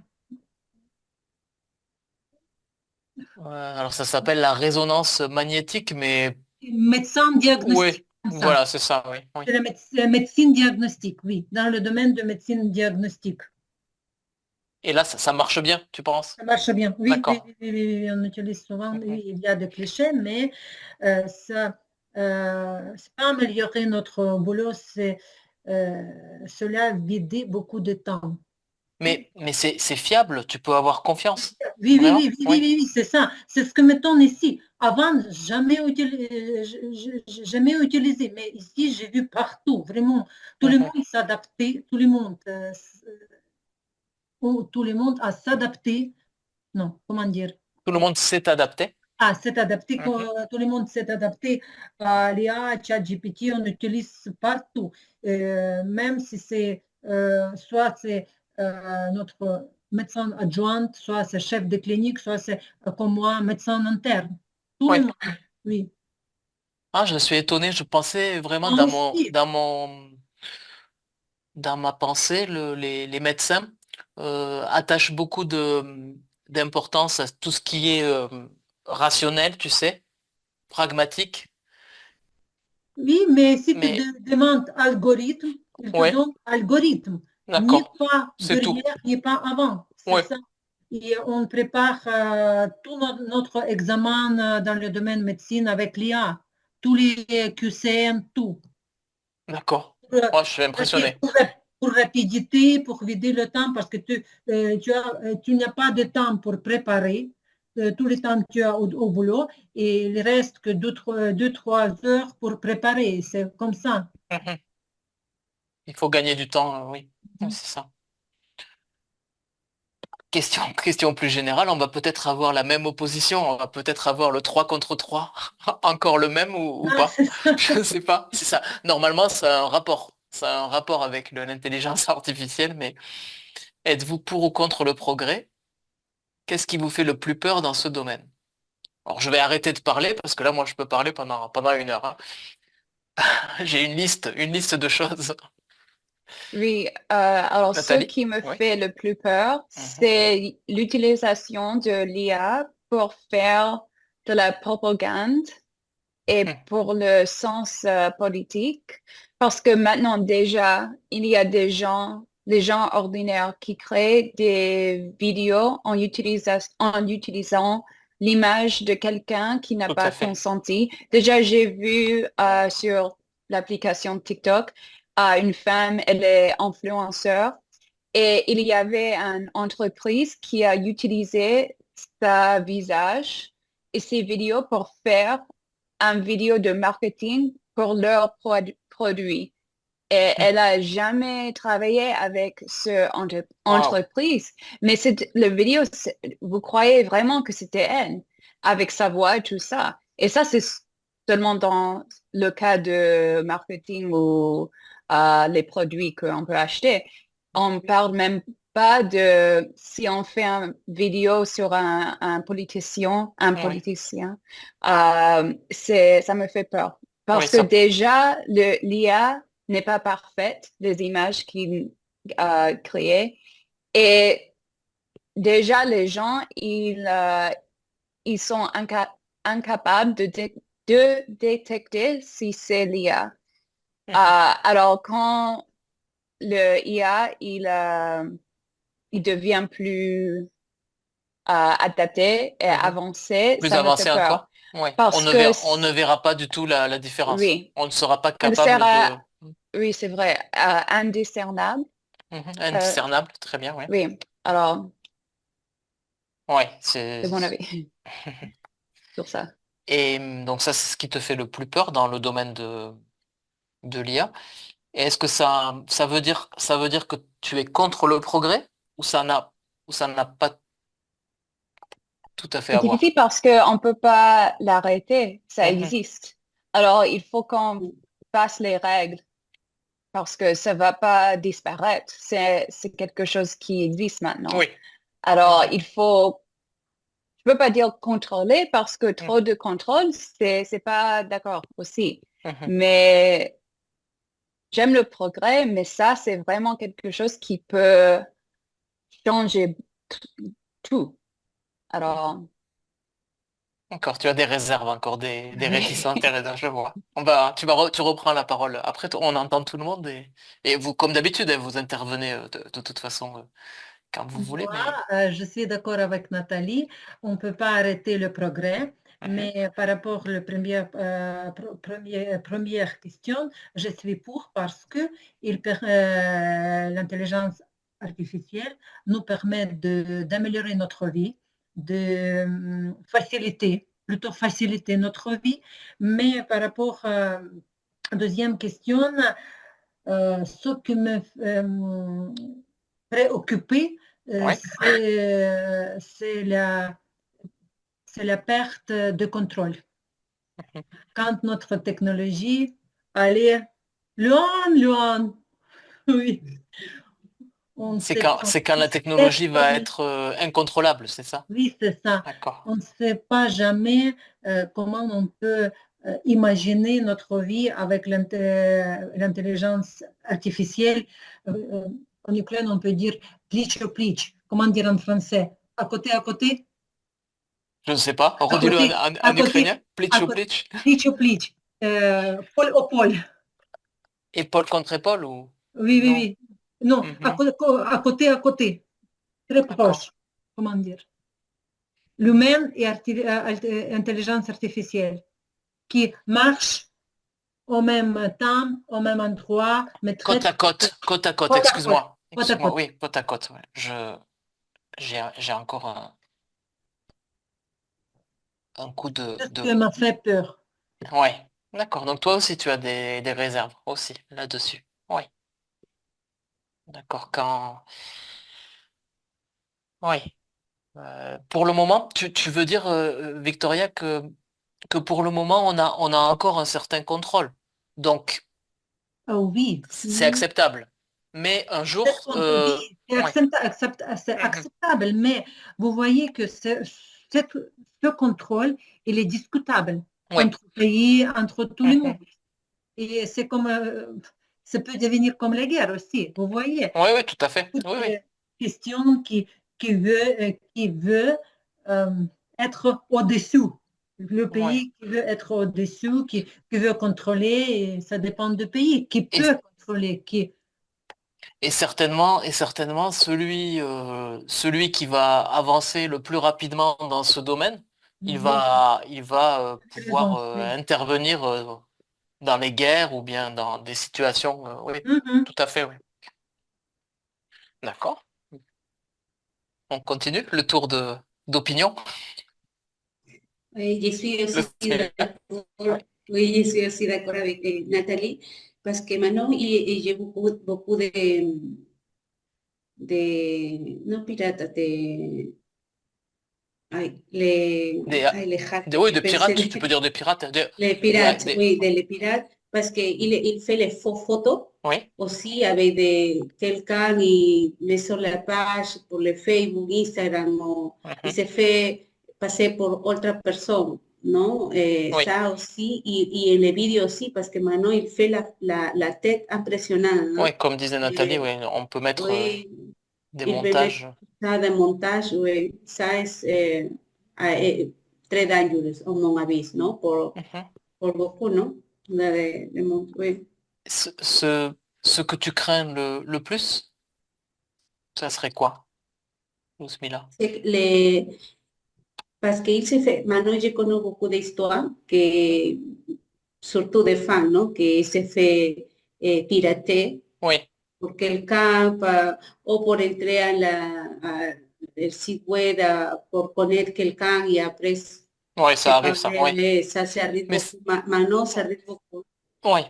Speaker 1: Alors, ça s'appelle la résonance magnétique, mais
Speaker 2: médecin
Speaker 1: oui,
Speaker 2: diagnostic, comme ça.
Speaker 1: voilà, c'est ça, oui, oui.
Speaker 2: C'est la médecine diagnostique, oui, dans le domaine de médecine diagnostique.
Speaker 1: Et là, ça marche bien, tu penses?
Speaker 2: Ça marche bien, oui, oui,
Speaker 1: D'accord.
Speaker 2: oui, oui, oui, oui, on utilise souvent,
Speaker 1: Mhm.
Speaker 2: oui, il y a des clichés, mais ça, c'est pas améliorer notre boulot, cela vider beaucoup de temps.
Speaker 1: Mais c'est fiable, tu peux avoir confiance.
Speaker 2: Oui, oui, oui,
Speaker 1: Vraiment?
Speaker 2: oui, oui,
Speaker 1: Oui.
Speaker 2: oui, oui, c'est ça. C'est ce que m'étonne ici. Avant, jamais utilisé, mais ici, j'ai vu partout, vraiment, tout le
Speaker 1: Mhm.
Speaker 2: monde s'adapter, tout le monde, tout le monde a s'adapté, non, comment dire,
Speaker 1: Tout le monde s'est adapté.
Speaker 2: s'est adapté,
Speaker 1: Mhm.
Speaker 2: tout le monde s'est adapté à l'IA, à ChatGPT, on utilise partout. Même si c'est, soit c'est notre médecin adjoint, soit c'est chef de clinique, soit c'est comme moi, médecin interne. Tout le
Speaker 1: Oui.
Speaker 2: monde, oui.
Speaker 1: Ah, je suis étonné. Je pensais vraiment
Speaker 2: Moi aussi,
Speaker 1: dans ma pensée, les médecins attachent beaucoup d'importance à tout ce qui est rationnel, tu sais, pragmatique.
Speaker 2: oui, mais si tu
Speaker 1: Mais
Speaker 2: demandes algorithme, il te
Speaker 1: ouais,
Speaker 2: donne algorithme, ni
Speaker 1: d'accord,
Speaker 2: pas
Speaker 1: c'est tout.
Speaker 2: derrière, ni pas avant. C'est
Speaker 1: Ouais.
Speaker 2: ça. Et on prépare tout notre examen dans le domaine médecine avec l'IA, tous les QCM, tout.
Speaker 1: D'accord.
Speaker 2: Pour,
Speaker 1: Moi, je suis impressionné.
Speaker 2: pour rapidité, pour vider le temps, parce que tu n'as pas de temps pour préparer. Tout le temps tu as au boulot et il reste que 2-3 heures pour préparer. C'est comme ça.
Speaker 1: Mhm. Il faut gagner du temps, oui. Oui, c'est ça. Question plus générale, on va peut-être avoir la même opposition, on va peut-être avoir le 3 contre 3, encore le même ou
Speaker 2: Ah,
Speaker 1: pas?
Speaker 2: c'est ça.
Speaker 1: Je ne sais pas, c'est ça. Normalement, ça a un rapport avec l'intelligence artificielle, mais êtes-vous pour ou contre le progrès? Qu'est-ce qui vous fait le plus peur dans ce domaine? Alors, je vais arrêter de parler parce que là, moi, je peux parler pendant 1 heure, hein. J'ai une liste de choses.
Speaker 3: Oui, alors ce
Speaker 1: Nathalie?
Speaker 3: qui me
Speaker 1: Oui.
Speaker 3: fait le plus peur,
Speaker 1: Mhm.
Speaker 3: c'est l'utilisation de l'IA pour faire de la propagande et
Speaker 1: Mhm.
Speaker 3: pour le sens politique. Parce que maintenant déjà, il y a des gens ordinaires qui créent des vidéos en utilisant l'image de quelqu'un qui n'a
Speaker 1: Tout à
Speaker 3: pas
Speaker 1: fait.
Speaker 3: consenti. Déjà, j'ai vu sur l'application TikTok, une femme, elle est influenceur et il y avait une entreprise qui a utilisé sa visage et ses vidéos pour faire un vidéo de marketing pour leur produit. Et
Speaker 1: Mhm.
Speaker 3: elle a jamais travaillé avec ce
Speaker 1: Waouh.
Speaker 3: entreprise. Mais le vidéo, vous croyez vraiment que c'était elle, avec sa voix et tout ça. Et ça, c'est seulement dans le cas de marketing ou les produits qu'on peut acheter. On parle même pas de si on fait une vidéo sur
Speaker 1: Oui.
Speaker 3: ça me fait peur.
Speaker 1: Oui,
Speaker 3: Parce que
Speaker 1: ça.
Speaker 3: déjà, l'IA n'est pas parfaite, les images qu'il a créées. Et déjà, les gens, ils sont incapables de détecter si c'est l'IA.
Speaker 1: Mhm.
Speaker 3: Alors, quand le IA, il devient plus adapté et
Speaker 1: Mhm.
Speaker 3: avancé,
Speaker 1: Plus
Speaker 3: ça me fait
Speaker 1: avancé
Speaker 3: peur.
Speaker 1: encore? Oui.
Speaker 3: Parce que,
Speaker 1: On ne verra pas du tout la différence.
Speaker 3: oui,
Speaker 1: On ne sera pas
Speaker 3: elle
Speaker 1: capable
Speaker 3: sera,
Speaker 1: de...
Speaker 3: oui, c'est vrai, indiscernable.
Speaker 1: Mhm.
Speaker 3: Euh,
Speaker 1: Indiscernable, très bien, oui.
Speaker 3: oui, alors,
Speaker 1: Oui,
Speaker 3: c'est mon avis sur ça.
Speaker 1: Et donc ça, c'est ce qui te fait le plus peur dans le domaine de l'IA. Et est-ce que ça veut dire que tu es contre le progrès ou ça n'a pas tout à fait
Speaker 3: C'est
Speaker 1: à
Speaker 3: difficile
Speaker 1: voir?
Speaker 3: parce qu'on ne peut pas l'arrêter, ça
Speaker 1: Mhm.
Speaker 3: existe. Alors, il faut qu'on fasse les règles parce que ça ne va pas disparaître. C'est quelque chose qui existe maintenant.
Speaker 1: Oui.
Speaker 3: Alors,
Speaker 1: Mhm.
Speaker 3: je ne peux pas dire contrôler parce que
Speaker 1: Mhm.
Speaker 3: trop de contrôle, c'est pas d'accord aussi.
Speaker 1: Mhm.
Speaker 3: Mais j'aime le progrès, mais ça, c'est vraiment quelque chose qui peut changer tout. Alors,
Speaker 1: D'accord, tu as des réserves encore, des
Speaker 3: oui.
Speaker 1: réticences, des réserves, je vois. Tu reprends la parole. Après, on entend tout le monde et vous, comme d'habitude, hein, vous intervenez de toute façon quand vous voulez,
Speaker 2: Moi,
Speaker 1: mais...
Speaker 2: je suis d'accord avec Nathalie. On ne peut pas arrêter le progrès,
Speaker 1: Mhm.
Speaker 2: mais par rapport à la première question, je suis pour parce que l'intelligence artificielle nous permet d'améliorer notre vie, de plutôt faciliter notre vie. Mais par rapport à la deuxième question, ce qui me préoccupait,
Speaker 1: Ouais.
Speaker 2: c'est la perte de contrôle. Quand notre technologie allait loin, loin, oui, on ne sait pas.
Speaker 1: C'est quand la technologie va
Speaker 2: Personne,
Speaker 1: être incontrôlable, c'est ça?
Speaker 2: oui, c'est ça.
Speaker 1: D'accord.
Speaker 2: On ne sait pas jamais comment on peut imaginer notre vie avec l'intelligence artificielle. En Ukraine, on peut dire plitch au plitch. Comment dire en français? À côté,
Speaker 1: Je ne sais pas.
Speaker 2: à
Speaker 1: Redis-le
Speaker 2: côté, à
Speaker 1: en
Speaker 2: côté,
Speaker 1: ukrainien. Plitch
Speaker 2: à
Speaker 1: ou
Speaker 2: côté,
Speaker 1: plitch.
Speaker 2: plitch au plitch. Pôle au pôle.
Speaker 1: Épaule contre épaule ou...
Speaker 2: Oui, oui,
Speaker 1: Non.
Speaker 2: oui. Non,
Speaker 1: Mhm.
Speaker 2: à côté, très
Speaker 1: D'accord.
Speaker 2: proche. Comment dire? L'humain et l'intelligence artificielle qui marche au même temps, au même endroit, mais très,
Speaker 1: Côte à côte, côte à côte,
Speaker 2: côte à côte,
Speaker 1: excuse-moi.
Speaker 2: côte à
Speaker 1: Excuse-moi,
Speaker 2: côte.
Speaker 1: oui, côte à côte. Ouais. J'ai encore un coup
Speaker 2: C'est ce qui m'a fait peur.
Speaker 1: Ouais, d'accord. Donc toi aussi, tu as des réserves aussi là-dessus. Oui, d'accord. Oui. Pour le moment, tu veux dire, Victoria, que pour le moment, on a encore un certain contrôle. Donc,
Speaker 2: Oh oui.
Speaker 1: c'est acceptable. Mais un jour,
Speaker 2: Oui, c'est
Speaker 1: ouais.
Speaker 2: c'est
Speaker 1: Mhm.
Speaker 2: acceptable, mais vous voyez que ce contrôle, il est discutable
Speaker 1: Oui,
Speaker 2: entre pays, entre tout le monde.
Speaker 1: mhm.
Speaker 2: Et c'est comme, ça peut devenir comme la guerre aussi, vous voyez.
Speaker 1: Oui, oui, tout à fait.
Speaker 2: Toute
Speaker 1: Oui, oui.
Speaker 2: question qui veut euh, être au-dessous. Le
Speaker 1: Ouais.
Speaker 2: pays qui veut être au-dessous, qui veut contrôler, et ça dépend du pays, qui
Speaker 1: Et,
Speaker 2: peut contrôler, qui.
Speaker 1: et certainement, celui qui va avancer le plus rapidement dans ce domaine, il va pouvoir intervenir dans les guerres ou bien dans des situations. Oui,
Speaker 2: Mhm.
Speaker 1: tout à fait, oui. D'accord. On continue le tour d'opinion.
Speaker 5: Je suis
Speaker 1: Le
Speaker 5: aussi
Speaker 1: féminin.
Speaker 5: d'accord, oui, je suis aussi d'accord avec Nathalie, parce que maintenant, j'ai beaucoup no piratas,
Speaker 1: Des,
Speaker 5: les hackers,
Speaker 1: oui,
Speaker 5: je
Speaker 1: des
Speaker 5: pensais,
Speaker 1: pirates, tu peux dire des pirates.
Speaker 5: les
Speaker 1: Ouais,
Speaker 5: pirates, oui, les pirates, parce qu'il fait les photos
Speaker 1: oui.
Speaker 5: aussi avec quelqu'un et met sur la page pour le Facebook, Instagram, il
Speaker 1: Mhm.
Speaker 5: se fait passer pour autre personne, non?
Speaker 1: Oui.
Speaker 5: Ça aussi, et en les vidéos aussi, parce que maintenant il fait la tête impressionnante,
Speaker 1: Oui,
Speaker 5: hein?
Speaker 1: comme disait Nathalie, oui, on peut mettre
Speaker 5: Oui,
Speaker 1: des
Speaker 5: il peut mettre
Speaker 1: montages.
Speaker 5: ça de montage, oui, ça es très dangereux, à mon avis, non?
Speaker 1: Mhm.
Speaker 5: Por beaucoup, non? Oui.
Speaker 1: Ce, ce, ce que tu crains le plus, ça serait quoi, Ousmila?
Speaker 5: C'est parce qu'il se fait, maintenant je connais beaucoup d'histoires, que, surtout des femmes, non? Qui se fait pirater
Speaker 1: Oui,
Speaker 5: por quelqu'un o por entrer el site web por poner quelqu'un y après
Speaker 1: oui,
Speaker 5: se
Speaker 1: ça arrive, ça, oui.
Speaker 5: parler, ça s'arrête
Speaker 1: Mais,
Speaker 5: beaucoup. Maintenant, ça arrive beaucoup.
Speaker 1: oui.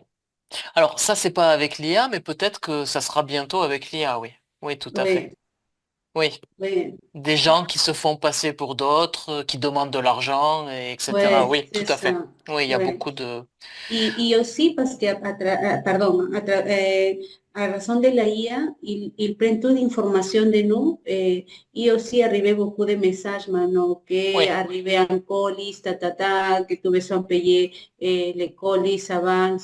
Speaker 1: Alors, ça, c'est pas avec l'IA, mais peut-être que ça sera bientôt avec l'IA, oui. Oui, tout à fait.
Speaker 5: Oui,
Speaker 1: Oui.
Speaker 5: oui,
Speaker 1: Des gens qui se font passer pour d'autres, qui demandent de l'argent, etc.
Speaker 5: oui,
Speaker 1: Oui, tout
Speaker 5: c'est
Speaker 1: à fait.
Speaker 5: ça.
Speaker 1: Oui, il y a
Speaker 5: Oui.
Speaker 1: beaucoup de...
Speaker 5: Y aussi parce que, perdón, a razón de la IA, il prend toute information de nous, y aussi arrivé beaucoup de messages maintenant, que
Speaker 1: Oui,
Speaker 5: arrivé en colis, que tu besoin payer les colis avant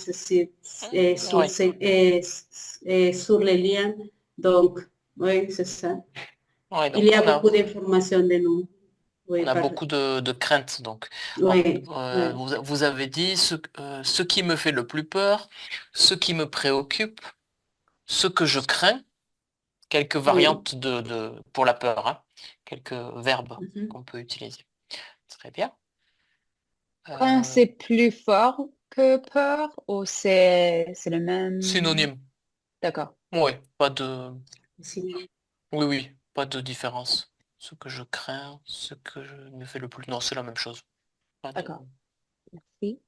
Speaker 1: oui,
Speaker 5: sur les liens. Donc, oui, c'est ça.
Speaker 1: oui.
Speaker 5: Il y
Speaker 1: Donc,
Speaker 5: a
Speaker 1: on
Speaker 5: beaucoup
Speaker 1: a,
Speaker 5: d'informations de nous.
Speaker 1: on
Speaker 5: Oui,
Speaker 1: a beaucoup de craintes. Donc, bon,
Speaker 5: oui, oui,
Speaker 1: vous avez dit ce qui me fait le plus peur, ce qui me préoccupe, ce que je crains, quelques
Speaker 5: oui.
Speaker 1: variantes pour la peur, hein, quelques verbes
Speaker 5: Mhm.
Speaker 1: qu'on peut utiliser. Très bien.
Speaker 3: Quand
Speaker 1: Euh,
Speaker 3: c'est plus fort que peur ou c'est le même?
Speaker 1: synonyme.
Speaker 3: D'accord,
Speaker 1: Oui, pas de...
Speaker 5: Sí.
Speaker 1: Oui, oui, pas de différence. Ce que je crains, ce que je me fais le plus... Non, c'est la même chose. Pas de...
Speaker 3: d'accord. Merci.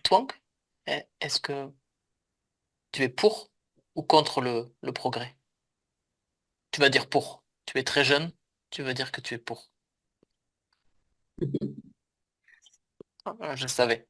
Speaker 1: Toi, est-ce que tu es pour ou contre le progrès? Tu vas dire pour. Tu es très jeune, tu vas dire que tu es pour. Ah, je savais.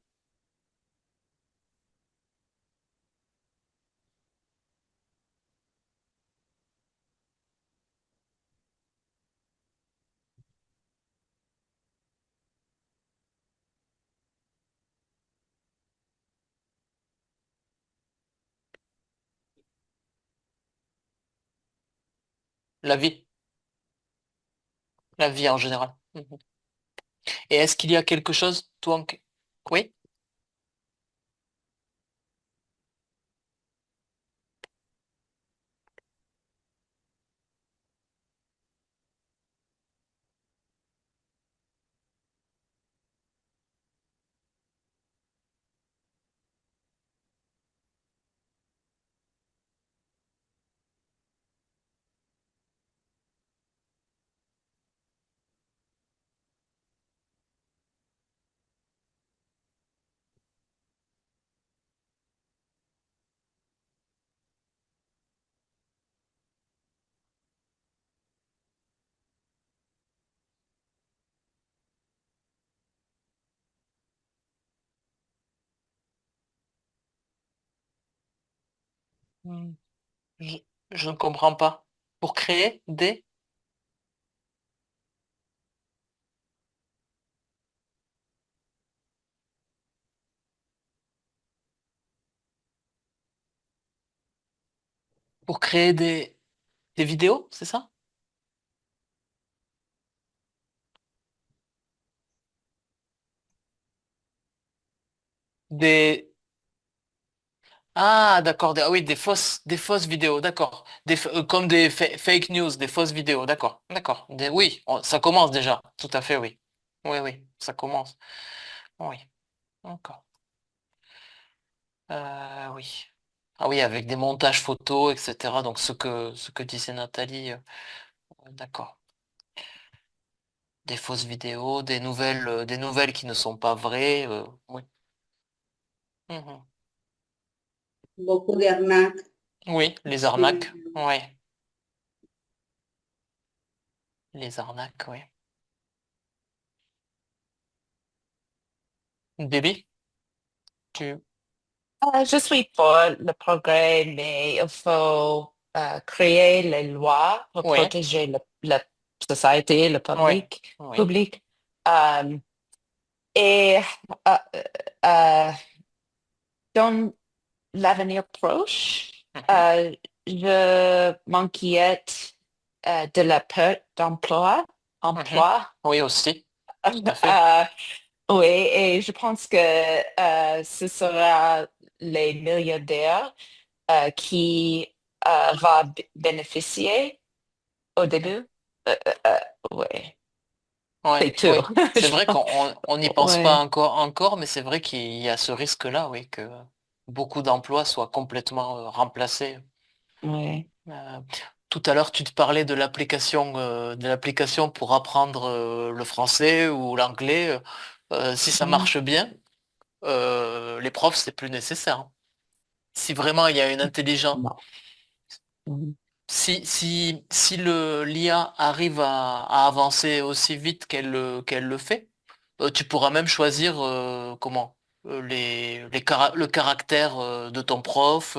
Speaker 1: La vie en général. Mhm. Et est-ce qu'il y a quelque chose, toi, oui? Hmm. Je, je ne comprends pas. Pour créer des... Pour créer des vidéos, c'est ça? Des... Ah, d'accord. Ah oui, des fausses vidéos, d'accord. Comme des fake news, des fausses vidéos, d'accord. D'accord. Oui, ça commence déjà. Tout à fait, oui. Oui, oui, ça commence. Oui, d'accord. Oui. Ah oui, avec des montages photos, etc. Donc ce que disait Nathalie, d'accord. Des fausses vidéos, des nouvelles qui ne sont pas vraies. Oui. Mhm.
Speaker 5: beaucoup d'arnaques.
Speaker 1: Oui, les
Speaker 5: Et
Speaker 1: arnaques. Oui, les arnaques, oui. Baby, tu...
Speaker 4: Je suis pour le progrès, mais il faut créer les lois pour
Speaker 1: Oui,
Speaker 4: protéger la société, le
Speaker 1: oui,
Speaker 4: public,
Speaker 1: oui.
Speaker 4: public. Euh, et euh, euh, dans l'avenir proche,
Speaker 1: Mhm.
Speaker 4: je m'inquiète de la perte
Speaker 1: Mhm.
Speaker 4: emploi.
Speaker 1: Oui, aussi, tout à fait.
Speaker 4: Euh, oui, et je pense que ce sera les milliardaires qui va bénéficier au début. Euh, euh, euh, ouais,
Speaker 1: Ouais,
Speaker 4: c'est tout.
Speaker 1: oui. C'est vrai qu'on n'y pense pas
Speaker 4: Ouais,
Speaker 1: encore, mais c'est vrai qu'il y a ce risque-là, oui, que beaucoup d'emplois soient complètement remplacés.
Speaker 4: ouais.
Speaker 1: Euh, Tout à l'heure, tu te parlais de l'application pour apprendre le français ou l'anglais. Si ça
Speaker 4: Mhm.
Speaker 1: marche bien, les profs, c'est plus nécessaire, hein. Si vraiment il y a une intelligence,
Speaker 4: Non. Mhm.
Speaker 1: si l'IA arrive à avancer aussi vite qu'elle le fait, tu pourras même choisir le caractère de ton prof,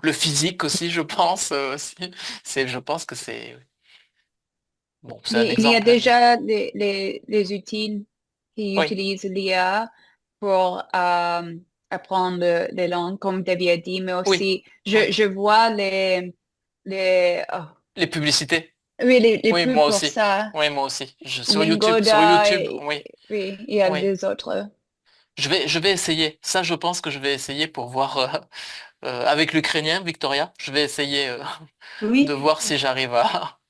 Speaker 1: le physique aussi, je pense. Je pense que c'est bon, c'est un
Speaker 3: Il y a
Speaker 1: exemple, hein, mais
Speaker 3: déjà les outils qui
Speaker 1: oui,
Speaker 3: utilisent l'IA pour apprendre les langues, comme tu as dit, mais
Speaker 1: oui,
Speaker 3: aussi,
Speaker 1: oui.
Speaker 3: je vois oh,
Speaker 1: Les publicités,
Speaker 3: oui, les
Speaker 1: oui,
Speaker 3: pubs
Speaker 1: moi
Speaker 3: pour
Speaker 1: aussi.
Speaker 3: ça.
Speaker 1: Oui, moi aussi. Sur
Speaker 3: Lingoda,
Speaker 1: YouTube, oui,
Speaker 3: oui, il y a
Speaker 1: oui.
Speaker 3: des autres.
Speaker 1: Je vais essayer. Ça, je pense que je vais essayer pour voir avec l'Ukrainien, Victoria. Je vais essayer de
Speaker 2: Oui,
Speaker 1: voir si j'arrive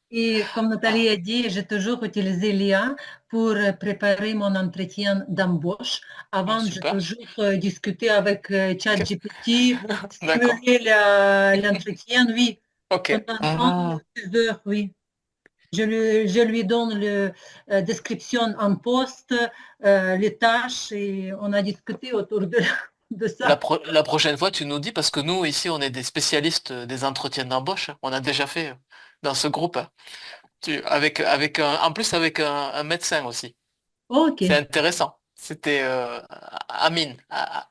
Speaker 2: et comme Nathalie
Speaker 1: à-
Speaker 2: a dit, j'ai toujours utilisé l'IA pour préparer mon entretien d'embauche.
Speaker 1: Ah,
Speaker 2: Avant, j'ai
Speaker 1: super.
Speaker 2: toujours discuté avec ChatGPT,
Speaker 1: D'accord.
Speaker 2: simuler l'entretien, oui,
Speaker 1: Ok.
Speaker 2: pendant
Speaker 4: Ah,
Speaker 2: 6 heures, oui. Je lui donne la description en poste, les tâches, et on a discuté autour de ça.
Speaker 1: La prochaine fois, tu nous dis, parce que nous, ici, on est des spécialistes des entretiens d'embauche. On a déjà fait dans ce groupe, hein. En plus, avec un médecin aussi.
Speaker 2: Ok.
Speaker 1: C'est intéressant. C'était Amine.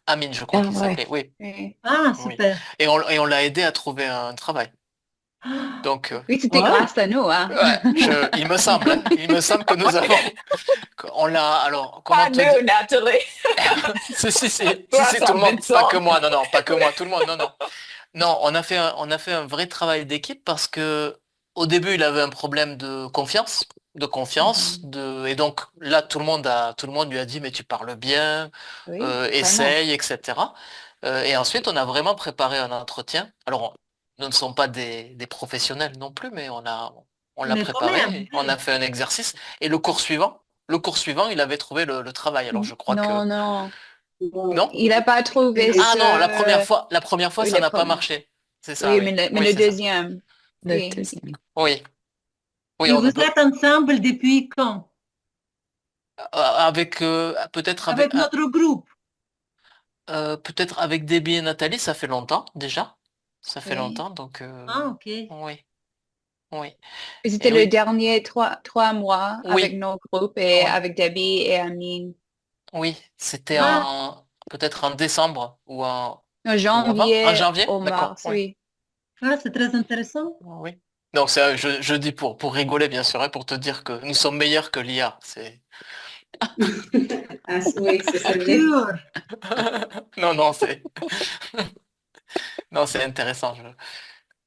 Speaker 1: Amine, je crois
Speaker 4: ah
Speaker 1: qu'il
Speaker 4: ouais.
Speaker 1: s'appelait. Oui,
Speaker 3: Oui,
Speaker 2: Ah,
Speaker 1: oui.
Speaker 2: super.
Speaker 1: Et on l'a aidé à trouver un travail. Donc,
Speaker 3: oui, c'était
Speaker 4: Ouais.
Speaker 3: grâce à nous, hein.
Speaker 1: ouais, il me semble, hein, il me semble que nous avons, on l'a, alors, comment
Speaker 4: Pas
Speaker 1: te dire?
Speaker 4: nous, Nathalie.
Speaker 1: Si,
Speaker 4: Grâce
Speaker 1: tout
Speaker 4: à
Speaker 1: le monde, pas que
Speaker 4: Vincent.
Speaker 1: moi, non, non, pas que moi, tout le monde, non, non. Non, on a fait un vrai travail d'équipe parce que au début, il avait un problème de confiance,
Speaker 3: Mhm.
Speaker 1: et donc là, tout le monde lui a dit, mais tu parles bien,
Speaker 3: Oui, vraiment.
Speaker 1: essaye, etc. Et ensuite, on a vraiment préparé un entretien. Alors, nous ne sommes pas des professionnels non plus, mais on l'a
Speaker 2: Mais quand même,
Speaker 1: préparé, on a fait un exercice. Et le cours suivant, il avait trouvé le travail. Alors, je crois que
Speaker 3: Non, non,
Speaker 5: bon,
Speaker 1: non.
Speaker 3: il n'a pas trouvé
Speaker 5: eh,
Speaker 1: Ah non,
Speaker 3: ce...
Speaker 1: la première fois,
Speaker 3: Oui,
Speaker 1: ça
Speaker 3: les
Speaker 1: n'a pas
Speaker 3: premiers.
Speaker 1: marché. C'est ça,
Speaker 3: Oui,
Speaker 1: oui.
Speaker 3: mais
Speaker 1: Oui,
Speaker 3: le
Speaker 1: c'est ça.
Speaker 3: deuxième,
Speaker 4: Le
Speaker 3: oui.
Speaker 4: deuxième.
Speaker 1: Oui, oui,
Speaker 2: et
Speaker 1: on
Speaker 2: vous
Speaker 1: ne peut
Speaker 2: êtes ensemble depuis quand?
Speaker 1: avec peut-être
Speaker 2: Avec notre groupe.
Speaker 1: peut-être avec Debbie et Nathalie, ça fait longtemps déjà. Ça fait
Speaker 3: Oui.
Speaker 1: longtemps, donc
Speaker 2: Ah, ok.
Speaker 1: oui, oui.
Speaker 3: Et c'était
Speaker 1: Et
Speaker 3: le
Speaker 1: oui,
Speaker 3: dernier trois mois avec
Speaker 1: oui,
Speaker 3: nos groupes et
Speaker 1: oui,
Speaker 3: avec Debbie et Amine.
Speaker 1: oui. C'était
Speaker 2: Ah,
Speaker 1: en peut-être en décembre
Speaker 3: En
Speaker 1: ou avant. En
Speaker 3: janvier
Speaker 1: janvier,
Speaker 3: au
Speaker 1: d'accord,
Speaker 3: mars,
Speaker 1: oui.
Speaker 3: oui.
Speaker 2: Ah, c'est très intéressant.
Speaker 1: Oui. Donc, je dis pour rigoler, bien sûr, hein, pour te dire que nous sommes meilleurs que l'IA.
Speaker 5: Ah, oui, c'est vrai.
Speaker 2: Sûr.
Speaker 1: Non, non, non, c'est intéressant.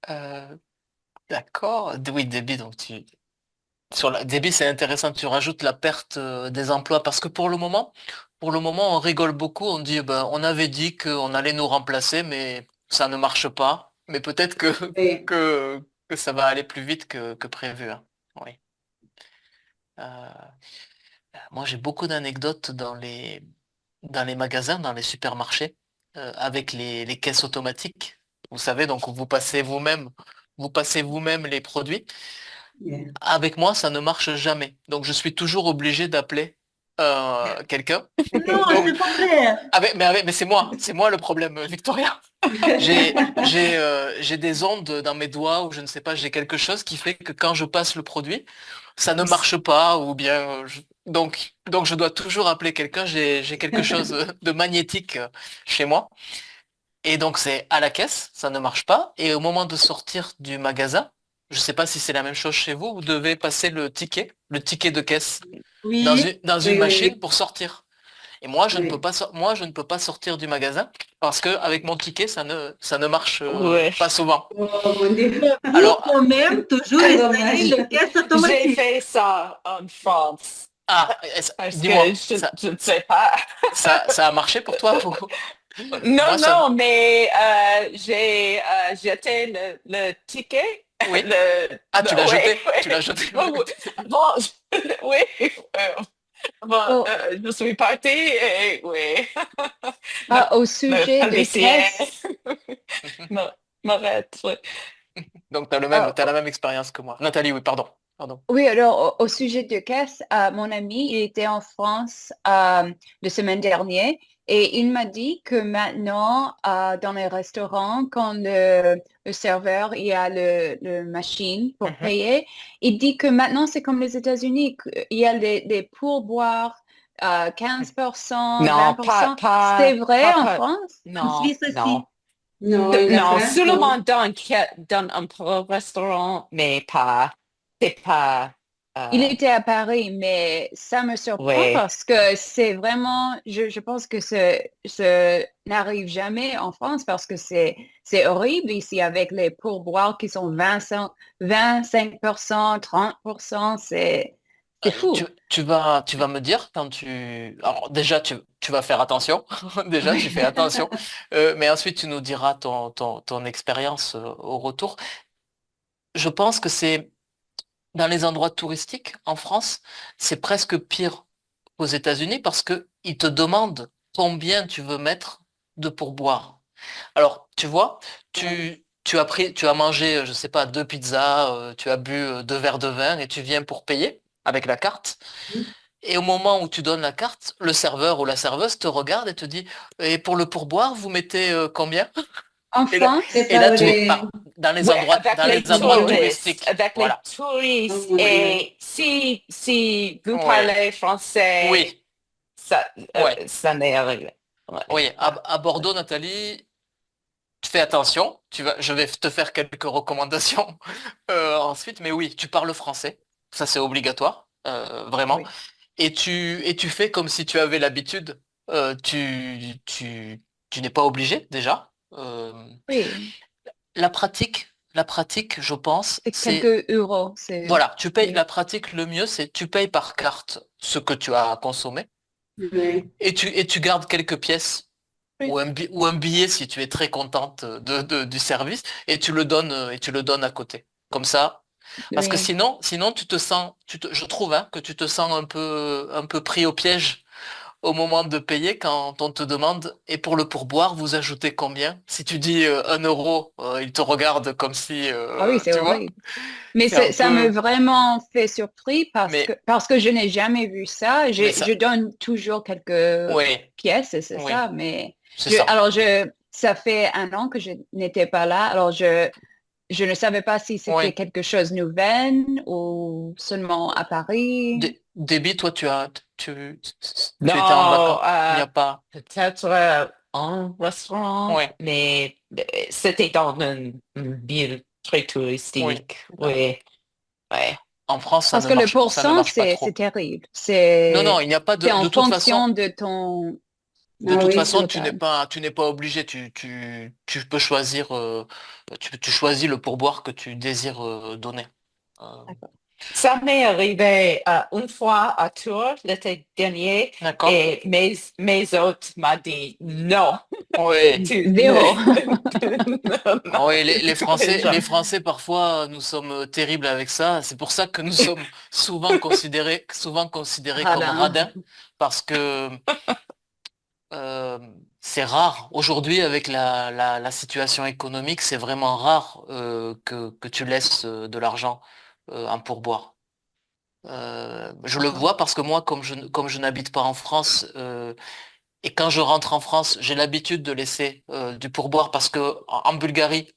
Speaker 1: Euh, d'accord. Oui, débit, donc sur la débit, c'est intéressant. Tu rajoutes la perte des emplois parce que pour le moment, on rigole beaucoup. On dit, ben, on avait dit qu'on allait nous remplacer, mais ça ne marche pas. Mais peut-être que,
Speaker 5: Sí.
Speaker 1: que ça va aller plus vite que prévu, hein. Oui. Euh, Moi, j'ai beaucoup d'anecdotes dans les magasins, dans les supermarchés, avec les caisses automatiques. Vous savez, donc vous passez vous-même les produits.
Speaker 5: Yeah.
Speaker 1: Avec moi, ça ne marche jamais. Donc, je suis toujours obligé d'appeler quelqu'un.
Speaker 2: Non, c'est
Speaker 1: Donc,
Speaker 2: pas vrai.
Speaker 1: mais c'est moi le problème, Victoria. J'ai des ondes dans mes doigts ou je ne sais pas, j'ai quelque chose qui fait que quand je passe le produit, ça ne marche pas ou bien donc je dois toujours appeler quelqu'un. J'ai quelque chose de magnétique chez moi et donc c'est à la caisse, ça ne marche pas et au moment de sortir du magasin, je ne sais pas si c'est la même chose chez vous, vous devez passer le ticket de caisse dans
Speaker 2: Oui.
Speaker 1: une
Speaker 5: Oui, oui,
Speaker 1: machine
Speaker 5: oui.
Speaker 1: pour sortir. Et moi, je ne peux
Speaker 5: Oui.
Speaker 1: pas, moi, je ne peux pas sortir du magasin parce que avec mon ticket, ça ne marche
Speaker 4: Oui.
Speaker 1: pas souvent.
Speaker 5: Oh, mon Dieu.
Speaker 2: Mais vous,
Speaker 1: Alors,
Speaker 2: quand même, toujours
Speaker 5: Ah,
Speaker 2: essayez
Speaker 5: dommage.
Speaker 2: les caisses
Speaker 4: J'ai
Speaker 2: automatiques.
Speaker 4: fait ça en France parce que
Speaker 1: dis-moi, ça,
Speaker 4: je ne sais pas.
Speaker 1: ça a marché pour toi ou-
Speaker 4: Non,
Speaker 1: Moi, ça,
Speaker 4: non, mais j'ai jeté le ticket.
Speaker 1: oui. Ah, tu
Speaker 4: Le-
Speaker 1: l'as
Speaker 4: ouais,
Speaker 1: jeté, tu l'as
Speaker 4: ouais.
Speaker 1: jeté.
Speaker 4: Bon, bon, oui. Bon,
Speaker 3: Au,
Speaker 4: je suis partie et oui. Le,
Speaker 3: au
Speaker 4: le
Speaker 3: sujet de
Speaker 4: policier
Speaker 3: caisse,
Speaker 4: me- m'arrête. Oui.
Speaker 1: Donc, t'as la même expérience que moi. Nathalie, oui, pardon. Pardon.
Speaker 3: oui, alors au sujet de caisse, mon ami, il était en France la semaine dernière et il m'a dit que maintenant, dans les restaurants, quand le serveur il a le machine pour
Speaker 1: Mhm.
Speaker 3: payer, il dit que maintenant c'est comme les États-Unis, il y a des pourboires 15%,
Speaker 4: Non,
Speaker 3: 20%. C'est vrai en France?
Speaker 2: En
Speaker 4: non,
Speaker 2: Suisse aussi.
Speaker 4: non.
Speaker 5: No, en la
Speaker 4: Non,
Speaker 5: France, no.
Speaker 4: seulement dans un pro restaurant, mais c'est pas,
Speaker 3: Il
Speaker 4: euh,
Speaker 3: était à Paris, mais ça me surprend
Speaker 4: ouais.
Speaker 3: parce que c'est vraiment, je pense que ce n'arrive jamais en France parce que c'est horrible ici avec les pourboires qui sont 25%, 30%, c'est
Speaker 1: Tu,
Speaker 3: fou.
Speaker 1: tu vas me dire quand Alors, déjà, tu vas faire attention. Déjà, tu fais attention. Mais ensuite, tu nous diras ton expérience au retour. Je pense que c'est dans les endroits touristiques en France, c'est presque pire qu'aux États-Unis parce que ils te demandent combien tu veux mettre de pourboire. Alors, tu vois, tu as mangé, je sais pas, 2 pizzas, tu as bu 2 verres de vin et tu viens pour payer avec la carte. Et au moment où tu donnes la carte, le serveur ou la serveuse te regarde et te dit, et pour le pourboire, vous mettez combien?
Speaker 3: En
Speaker 1: Et là,
Speaker 5: C'est
Speaker 3: France,
Speaker 1: et là, tu es
Speaker 5: padre.
Speaker 1: dans les
Speaker 4: Ouais,
Speaker 1: endroits,
Speaker 4: avec
Speaker 1: dans
Speaker 4: les
Speaker 1: les endroits
Speaker 3: oui,
Speaker 4: touristes,
Speaker 1: touristiques.
Speaker 4: avec les
Speaker 1: Voilà.
Speaker 5: Oh
Speaker 4: touristes.
Speaker 5: mon Dieu.
Speaker 4: Et si vous
Speaker 1: Oui,
Speaker 4: parlez français,
Speaker 1: oui,
Speaker 4: ça,
Speaker 1: oui,
Speaker 4: ça n'est arrivé. Ouais.
Speaker 1: oui. À Bordeaux, Nathalie, fais attention. Je vais te faire quelques recommandations ensuite. Mais oui, tu parles français. Ça, c'est obligatoire, vraiment.
Speaker 3: oui,
Speaker 1: Et tu fais comme si tu avais l'habitude. Tu n'es pas obligé, déjà.
Speaker 3: oui.
Speaker 1: La pratique, je pense,
Speaker 3: C'est
Speaker 1: c'est,
Speaker 3: quelques euros, c'est,
Speaker 1: voilà, tu payes,
Speaker 3: oui,
Speaker 1: la pratique, le mieux, c'est tu payes par carte ce que tu as consommé
Speaker 5: Oui.
Speaker 1: et tu gardes quelques pièces
Speaker 3: oui,
Speaker 1: ou un billet si tu es très contente du service et tu le donnes à côté. Comme ça, parce que
Speaker 3: oui.
Speaker 1: sinon tu te sens, je trouve hein, que tu te sens un peu pris au piège au moment de payer quand on te demande et pour le pourboire, vous ajoutez combien? Si tu dis 1 euro, il te regarde comme si,
Speaker 3: Ah oui, c'est
Speaker 1: tu vois,
Speaker 3: horrible. Mais
Speaker 1: c'est un
Speaker 3: ça me
Speaker 1: peu,
Speaker 3: vraiment fait surpris
Speaker 1: mais,
Speaker 3: parce que je n'ai jamais vu ça.
Speaker 1: mais
Speaker 3: Je
Speaker 1: ça,
Speaker 3: donne toujours quelques
Speaker 1: oui,
Speaker 3: pièces, et c'est
Speaker 1: oui,
Speaker 3: ça. Mais
Speaker 1: c'est ça.
Speaker 3: alors ça fait un an que je n'étais pas là. Alors je ne savais pas si c'était
Speaker 1: Oui.
Speaker 3: quelque chose de nouvel ou seulement à Paris.
Speaker 1: Débit, toi, tu étais en
Speaker 4: Non,
Speaker 1: vacances. Il n'y a pas.
Speaker 4: peut-être un restaurant,
Speaker 1: Oui,
Speaker 4: mais c'était dans une ville très
Speaker 1: oui.
Speaker 4: touristique. Oui, oui.
Speaker 1: En France,
Speaker 3: Parce que le
Speaker 1: ça ne
Speaker 3: pourcent,
Speaker 1: marche pas
Speaker 3: c'est
Speaker 1: trop.
Speaker 3: terrible.
Speaker 1: Non, non, il n'y a pas
Speaker 3: C'est
Speaker 1: de
Speaker 3: en
Speaker 1: toute façon.
Speaker 3: fonction de ton
Speaker 1: De
Speaker 5: Ah
Speaker 1: toute
Speaker 5: oui,
Speaker 1: façon,
Speaker 3: total.
Speaker 1: tu n'es pas obligé. Tu peux choisir. Tu choisis le pourboire que tu désires donner. Euh,
Speaker 4: Ça m'est arrivé une fois à Tours l'été dernier
Speaker 1: d'accord?
Speaker 4: et mes hôtes m'ont dit non,
Speaker 1: Oui.
Speaker 4: ne,
Speaker 3: Zéro.
Speaker 1: Ah oui,
Speaker 4: non,
Speaker 1: Les Français, parfois, nous sommes terribles avec ça. C'est pour ça que nous sommes souvent considérés comme
Speaker 3: Radin.
Speaker 1: radins, parce que euh, c'est rare. Aujourd'hui, avec la situation économique, c'est vraiment rare que tu laisses de l'argent en pourboire. Je le vois parce que moi, comme je n'habite pas en France, et quand je rentre en France, j'ai l'habitude de laisser du pourboire parce que en Bulgarie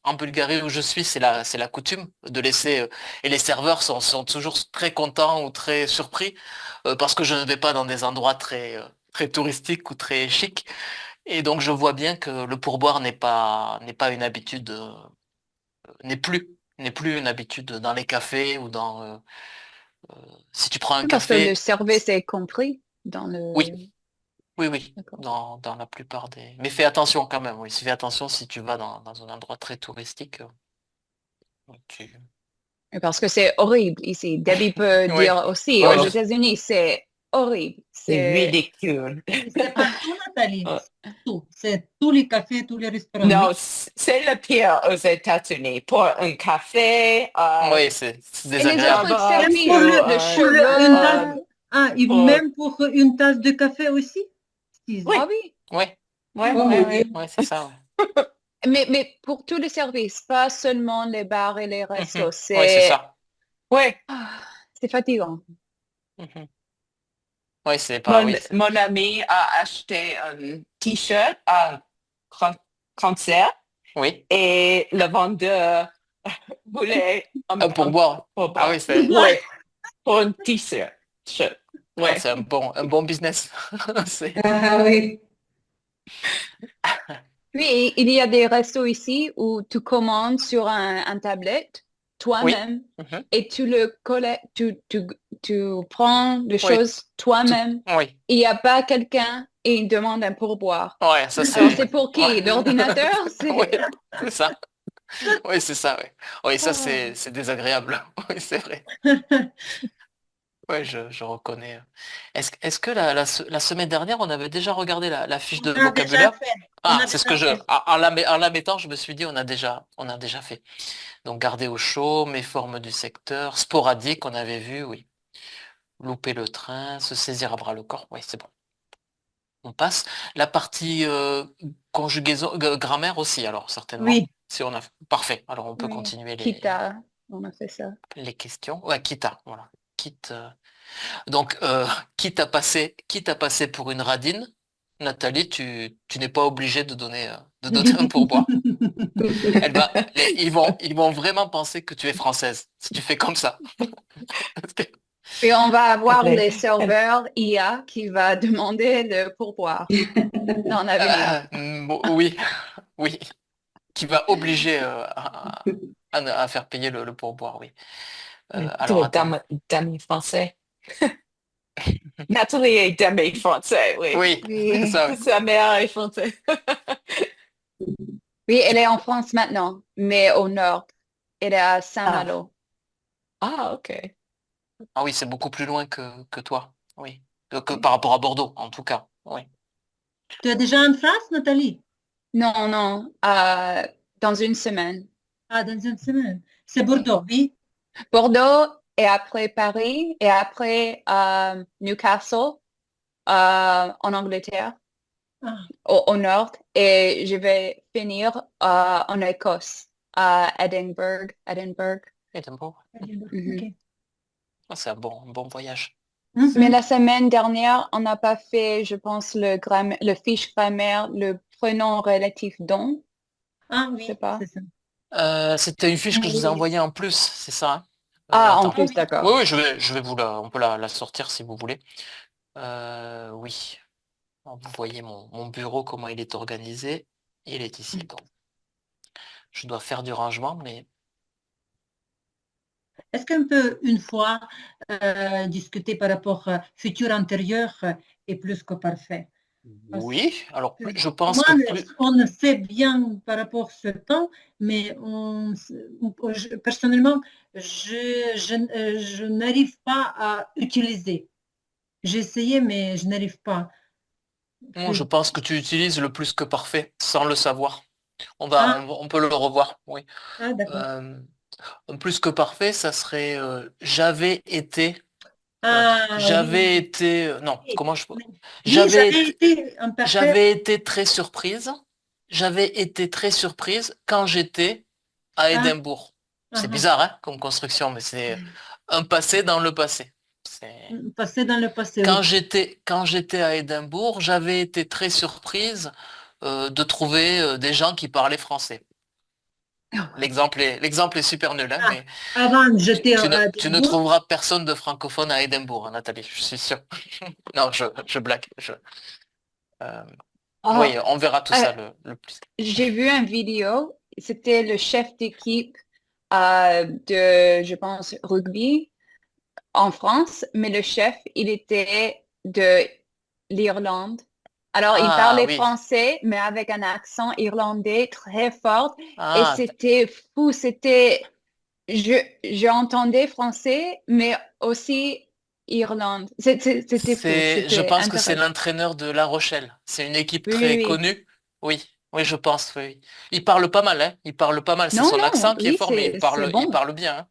Speaker 1: où je suis, c'est la coutume de laisser, et les serveurs sont toujours très contents ou très surpris parce que je ne vais pas dans des endroits très touristiques ou très chics. Et donc, je vois bien que le pourboire n'est pas une habitude, n'est plus une habitude dans les cafés ou si tu prends un
Speaker 3: Parce que le
Speaker 1: café,
Speaker 3: service est compris dans
Speaker 1: oui,
Speaker 3: le...
Speaker 1: oui,
Speaker 3: D'accord.
Speaker 1: dans la plupart des. Mais fais attention quand même, oui. Fais attention si tu vas dans un endroit très touristique. Tu...
Speaker 3: Et parce que c'est horrible ici. Debbie peut
Speaker 1: Oui,
Speaker 3: dire aussi, aux
Speaker 1: oui,
Speaker 4: Oh,
Speaker 3: États-Unis, c'est horrible.
Speaker 4: c'est
Speaker 3: C'est...
Speaker 4: ridicule.
Speaker 2: Et c'est partout, Nathalie.
Speaker 4: Euh,
Speaker 2: C'est tout. C'est tous les cafés, tous les restaurants.
Speaker 4: Non,
Speaker 2: Oui.
Speaker 4: c'est le pire aux États-Unis. Pour un café,
Speaker 1: oui, c'est
Speaker 3: Et les
Speaker 1: désagréable.
Speaker 3: autres
Speaker 2: Même
Speaker 4: Starbucks ou
Speaker 3: services, le
Speaker 2: une
Speaker 3: cheveu,
Speaker 2: tasse, et
Speaker 4: pour...
Speaker 2: même pour une tasse de café aussi. Excuse.
Speaker 3: ah
Speaker 4: Oui,
Speaker 3: oui.
Speaker 1: Oui,
Speaker 4: oui,
Speaker 5: oh
Speaker 4: oui,
Speaker 5: mon
Speaker 4: oui.
Speaker 5: Dieu.
Speaker 1: oui, c'est ça, ouais.
Speaker 3: Mais pour tous les services, pas seulement les bars et les
Speaker 1: Mhm.
Speaker 3: restos.
Speaker 1: Oui, c'est ça.
Speaker 4: Oui,
Speaker 3: C'est fatigant.
Speaker 1: Mhm. Oui, c'est pas. Oui,
Speaker 4: mon ami a acheté un t-shirt à un concert
Speaker 1: oui.
Speaker 4: et le vendeur voulait
Speaker 1: Un pourboire. Ah oui,
Speaker 4: pourboire.
Speaker 1: c'est.
Speaker 4: Oui, pour un t-shirt. Oui.
Speaker 1: Ah, c'est un bon business. C'est.
Speaker 5: Ah oui.
Speaker 3: Oui, il y a des restos ici où tu commandes sur un tablette
Speaker 1: Oui.
Speaker 3: toi-même
Speaker 1: Mhm.
Speaker 3: et tu le collectes, tu prends les
Speaker 1: Oui.
Speaker 3: choses toi-même.
Speaker 1: Oui.
Speaker 3: Il n'y a pas quelqu'un et il demande un pourboire.
Speaker 1: Ouais, ça
Speaker 3: Alors
Speaker 1: c'est.
Speaker 3: c'est pour
Speaker 1: Ouais.
Speaker 3: qui? L'ordinateur?
Speaker 1: Oui,
Speaker 3: C'est...
Speaker 1: c'est ça. Oui, c'est ça, oui. Oui, ça
Speaker 3: Oh.
Speaker 1: c'est désagréable. Oui, c'est vrai. Oui, je reconnais. Est-ce que la semaine dernière, on avait déjà regardé la fiche de
Speaker 2: On a déjà
Speaker 1: vocabulaire?
Speaker 2: fait. On
Speaker 1: Ah,
Speaker 2: a
Speaker 1: c'est ce
Speaker 2: déjà
Speaker 1: que
Speaker 2: fait.
Speaker 1: en la mettant, je me suis dit, on a déjà fait. Donc, garder au chaud, méforme du secteur, sporadique, on avait vu, oui. Louper le train, se saisir à bras le corps, oui, c'est bon. On passe. La partie conjugaison, grammaire aussi, alors, certainement.
Speaker 2: Oui.
Speaker 1: Si on a... Parfait. Alors, on peut
Speaker 3: Oui.
Speaker 1: continuer
Speaker 3: Kita, on a fait ça.
Speaker 1: les questions. Ouais, quitte voilà. Quitte. Donc, quitte à passer pour une radine, Nathalie, tu n'es pas obligée de donner un pourboire. Ils vont vraiment penser que tu es française si tu fais comme ça.
Speaker 3: Et on va avoir
Speaker 4: Elle
Speaker 3: les
Speaker 4: est- elle-
Speaker 3: serveurs IA qui va demander le pourboire dans l'avenir.
Speaker 1: Oui, oui, qui va obliger à faire payer le pourboire, oui. Alors,
Speaker 4: Tous
Speaker 1: attends.
Speaker 4: d'amis français. Nathalie est d'amis français, oui.
Speaker 1: Oui, c'est
Speaker 3: Oui.
Speaker 1: ça, oui.
Speaker 4: Sa mère est française.
Speaker 3: Oui, elle est en France maintenant, mais au nord. Elle est à
Speaker 4: Ah,
Speaker 3: Saint-Malo.
Speaker 4: ah, ok.
Speaker 1: Ah oui, c'est beaucoup plus loin que toi, oui. Que par rapport à Bordeaux, en tout cas, oui.
Speaker 2: Tu es déjà en France, Nathalie?
Speaker 3: Non, non, dans une semaine.
Speaker 2: Ah, dans une semaine. C'est Bordeaux, oui.
Speaker 3: Bordeaux et après Paris et après Newcastle en Angleterre,
Speaker 2: Ah,
Speaker 3: au nord. Et je vais finir en Écosse, à Edinburgh. Edinburgh.
Speaker 1: Édimbourg.
Speaker 2: Edinburgh,
Speaker 3: Mhm.
Speaker 2: ok.
Speaker 1: Ah, c'est un bon voyage.
Speaker 3: Mais
Speaker 2: Mhm.
Speaker 3: la semaine dernière, on n'a pas fait, je pense, le fiche grammaire, le prénom relatif don.
Speaker 2: Ah
Speaker 3: Je sais
Speaker 2: oui,
Speaker 3: pas.
Speaker 2: c'est ça.
Speaker 1: C'était une fiche que je vous ai
Speaker 2: Oui.
Speaker 1: envoyée en plus, c'est ça, hein.
Speaker 3: Ah, en
Speaker 1: Attends.
Speaker 2: Ah
Speaker 3: plus,
Speaker 2: oui.
Speaker 1: Oui,
Speaker 3: d'accord.
Speaker 1: oui, on peut la sortir si vous voulez. Oui. Alors, vous voyez mon bureau, comment il est organisé. Il est ici. Donc, je dois faire du rangement, mais
Speaker 2: Est-ce qu'on peut une fois discuter par rapport futur antérieur et plus que parfait? Parce
Speaker 1: oui. Alors,
Speaker 2: que
Speaker 1: je pense
Speaker 2: moi,
Speaker 1: que plus.
Speaker 2: on sait bien par rapport à ce temps, mais personnellement, je n'arrive pas à utiliser. J'ai essayé, mais je n'arrive pas.
Speaker 1: Moi, je pense que tu utilises le plus que parfait sans le savoir.
Speaker 2: Ah,
Speaker 1: On peut le revoir, oui.
Speaker 2: ah, d'accord.
Speaker 1: Euh, un plus que parfait, ça serait j'avais été.
Speaker 2: Ah, oui.
Speaker 1: J'avais été. Non,
Speaker 2: Oui,
Speaker 1: comment je peux.
Speaker 2: oui,
Speaker 1: J'avais
Speaker 2: j'avais
Speaker 1: été,
Speaker 2: été imparfait.
Speaker 1: j'avais été très surprise. J'avais été très surprise quand j'étais à
Speaker 2: Ah,
Speaker 1: Édimbourg.
Speaker 2: ah,
Speaker 1: C'est
Speaker 2: ah.
Speaker 1: bizarre, hein, comme construction, mais c'est un passé dans le passé. C'est.
Speaker 2: Passé dans le passé, oui.
Speaker 1: Quand j'étais à Édimbourg, j'avais été très surprise de trouver des gens qui parlaient français. L'exemple est super nul, hein,
Speaker 2: Ah,
Speaker 1: mais
Speaker 2: avant, j'étais à
Speaker 1: tu ne
Speaker 2: Édimbourg.
Speaker 1: trouveras personne de francophone à Édimbourg, hein, Nathalie, je suis sûr. Non, je blague. Euh, oui,
Speaker 3: Ah,
Speaker 1: on verra tout
Speaker 3: euh,
Speaker 1: ça le plus.
Speaker 3: j'ai vu une vidéo, c'était le chef d'équipe je pense, rugby en France, mais le chef, il était de l'Irlande. Alors, il
Speaker 1: Ah
Speaker 3: parlait
Speaker 1: oui.
Speaker 3: français, mais avec un accent irlandais très fort. Et
Speaker 1: Ah,
Speaker 3: c'était fou, j'entendais français, mais aussi Irlande. C'était fou,
Speaker 1: je
Speaker 3: c'était
Speaker 1: pense que c'est
Speaker 3: intéressant.
Speaker 1: l'entraîneur de La Rochelle. C'est une équipe
Speaker 3: Oui, oui,
Speaker 1: très
Speaker 3: oui.
Speaker 1: connue. Oui, oui, je pense, oui. Il parle pas mal, hein. Il parle pas mal. C'est
Speaker 3: Non,
Speaker 1: son
Speaker 3: non,
Speaker 1: accent qui est
Speaker 3: oui,
Speaker 1: fort, mais
Speaker 3: c'est
Speaker 1: il
Speaker 3: bon.
Speaker 1: parle bien,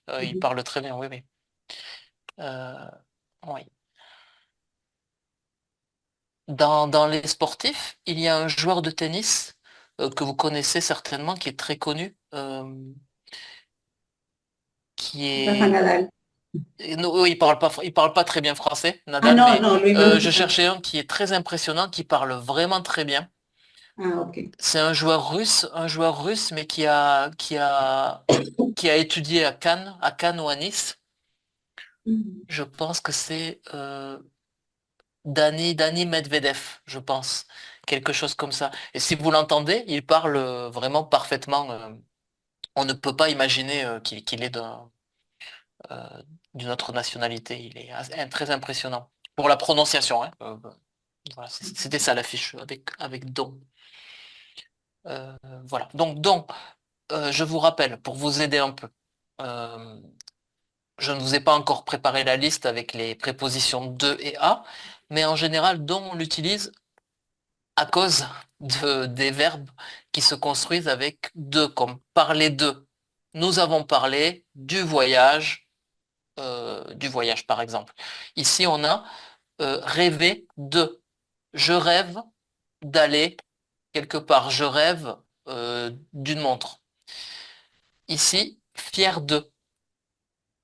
Speaker 1: hein. Il
Speaker 5: Mhm.
Speaker 1: parle très bien, oui, oui. Euh, oui. Dans les sportifs, il y a un joueur de tennis que vous connaissez certainement, qui est très connu, qui
Speaker 5: Rafa
Speaker 1: est.
Speaker 5: Nadal.
Speaker 1: Non, il parle pas très bien français,
Speaker 5: Ah,
Speaker 1: Nadal,
Speaker 5: no,
Speaker 1: mais
Speaker 5: no, Luis
Speaker 1: je
Speaker 5: mexicano.
Speaker 1: cherchais un qui est très impressionnant, qui parle vraiment très bien.
Speaker 5: Ah, ok.
Speaker 1: C'est un joueur russe, mais qui a étudié à Cannes ou à Nice.
Speaker 5: Mhm.
Speaker 1: Je pense que c'est Dani Medvedev, je pense. Quelque chose comme ça. Et si vous l'entendez, il parle vraiment parfaitement. On ne peut pas imaginer qu'il est euh, d'une autre nationalité. Il est très impressionnant. Pour la prononciation, hein. Voilà, c'était ça l'affiche avec Don. Voilà. Donc, je vous rappelle, pour vous aider un peu, euh, je ne vous ai pas encore préparé la liste avec les prépositions de et à, mais en général, Don, on l'utilise à cause des verbes qui se construisent avec de, comme parler de. Nous avons parlé du voyage par exemple. Ici, on a rêver de. Je rêve d'aller quelque part. Je rêve d'une montre. Ici, fier de.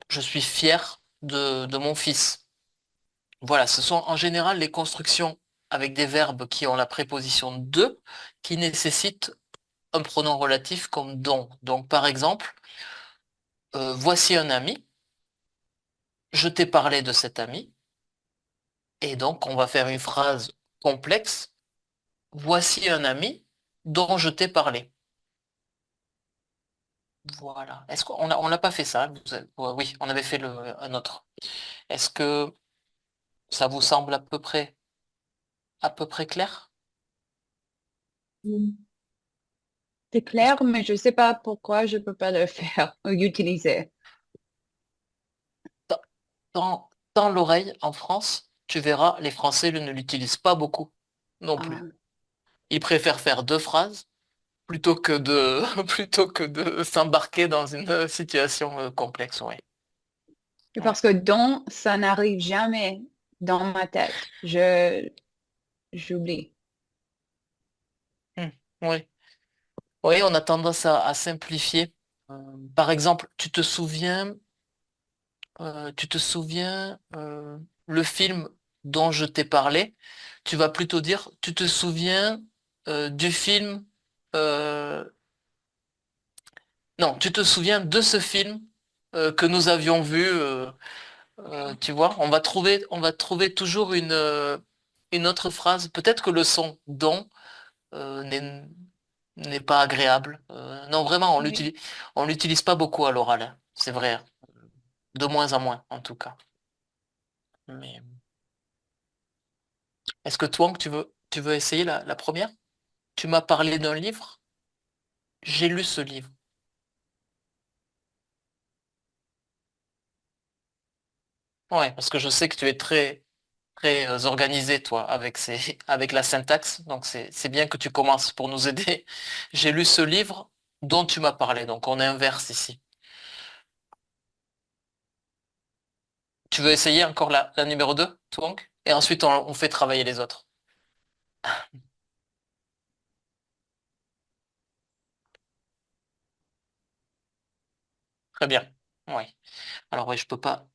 Speaker 1: Je suis fier de mon fils. Voilà, ce sont en général les constructions avec des verbes qui ont la préposition de qui nécessitent un pronom relatif comme dont. Donc, par exemple, voici un ami, je t'ai parlé de cet ami, et donc on va faire une phrase complexe. Voici un ami dont je t'ai parlé. Voilà. Est-ce on n'a pas fait ça? Oui, on avait fait un autre. Est-ce que ça vous semble à peu près clair?
Speaker 3: C'est
Speaker 1: Est-ce
Speaker 3: clair, mais je ne sais pas pourquoi je ne peux pas le faire ou l'utiliser.
Speaker 1: que dans l'oreille, en France, tu verras, les Français ne l'utilisent pas beaucoup non plus.
Speaker 3: Ah.
Speaker 1: Ils préfèrent faire deux phrases plutôt que de, plutôt que de s'embarquer dans une situation complexe. Ouais. Ouais.
Speaker 3: Parce que don, ça n'arrive jamais dans ma tête. J'oublie.
Speaker 1: Hmm. Oui. Oui, on a tendance à simplifier. Par exemple, tu te souviens le film dont je t'ai parlé, tu vas plutôt dire, tu te souviens du film, euh, non, tu te souviens de ce film que nous avions vu, tu vois, on va trouver toujours une autre phrase. Peut-être que le son don euh, n'est n'est pas agréable. Non, vraiment,
Speaker 3: Oui.
Speaker 1: on l'utilise pas beaucoup à l'oral, hein. C'est vrai, hein. De moins en moins, en tout cas. Mais est-ce que toi, tu veux essayer la première? Tu m'as parlé d'un livre. J'ai lu ce livre. Ouais, parce que je sais que tu es très organisé, toi, avec avec la syntaxe. Donc, c'est bien que tu commences pour nous aider. J'ai lu ce livre dont tu m'as parlé. Donc, on inverse ici. Tu veux essayer encore la numéro 2, toi? Et ensuite, on fait travailler les autres. Très bien. Oui. Alors, oui, je peux pas.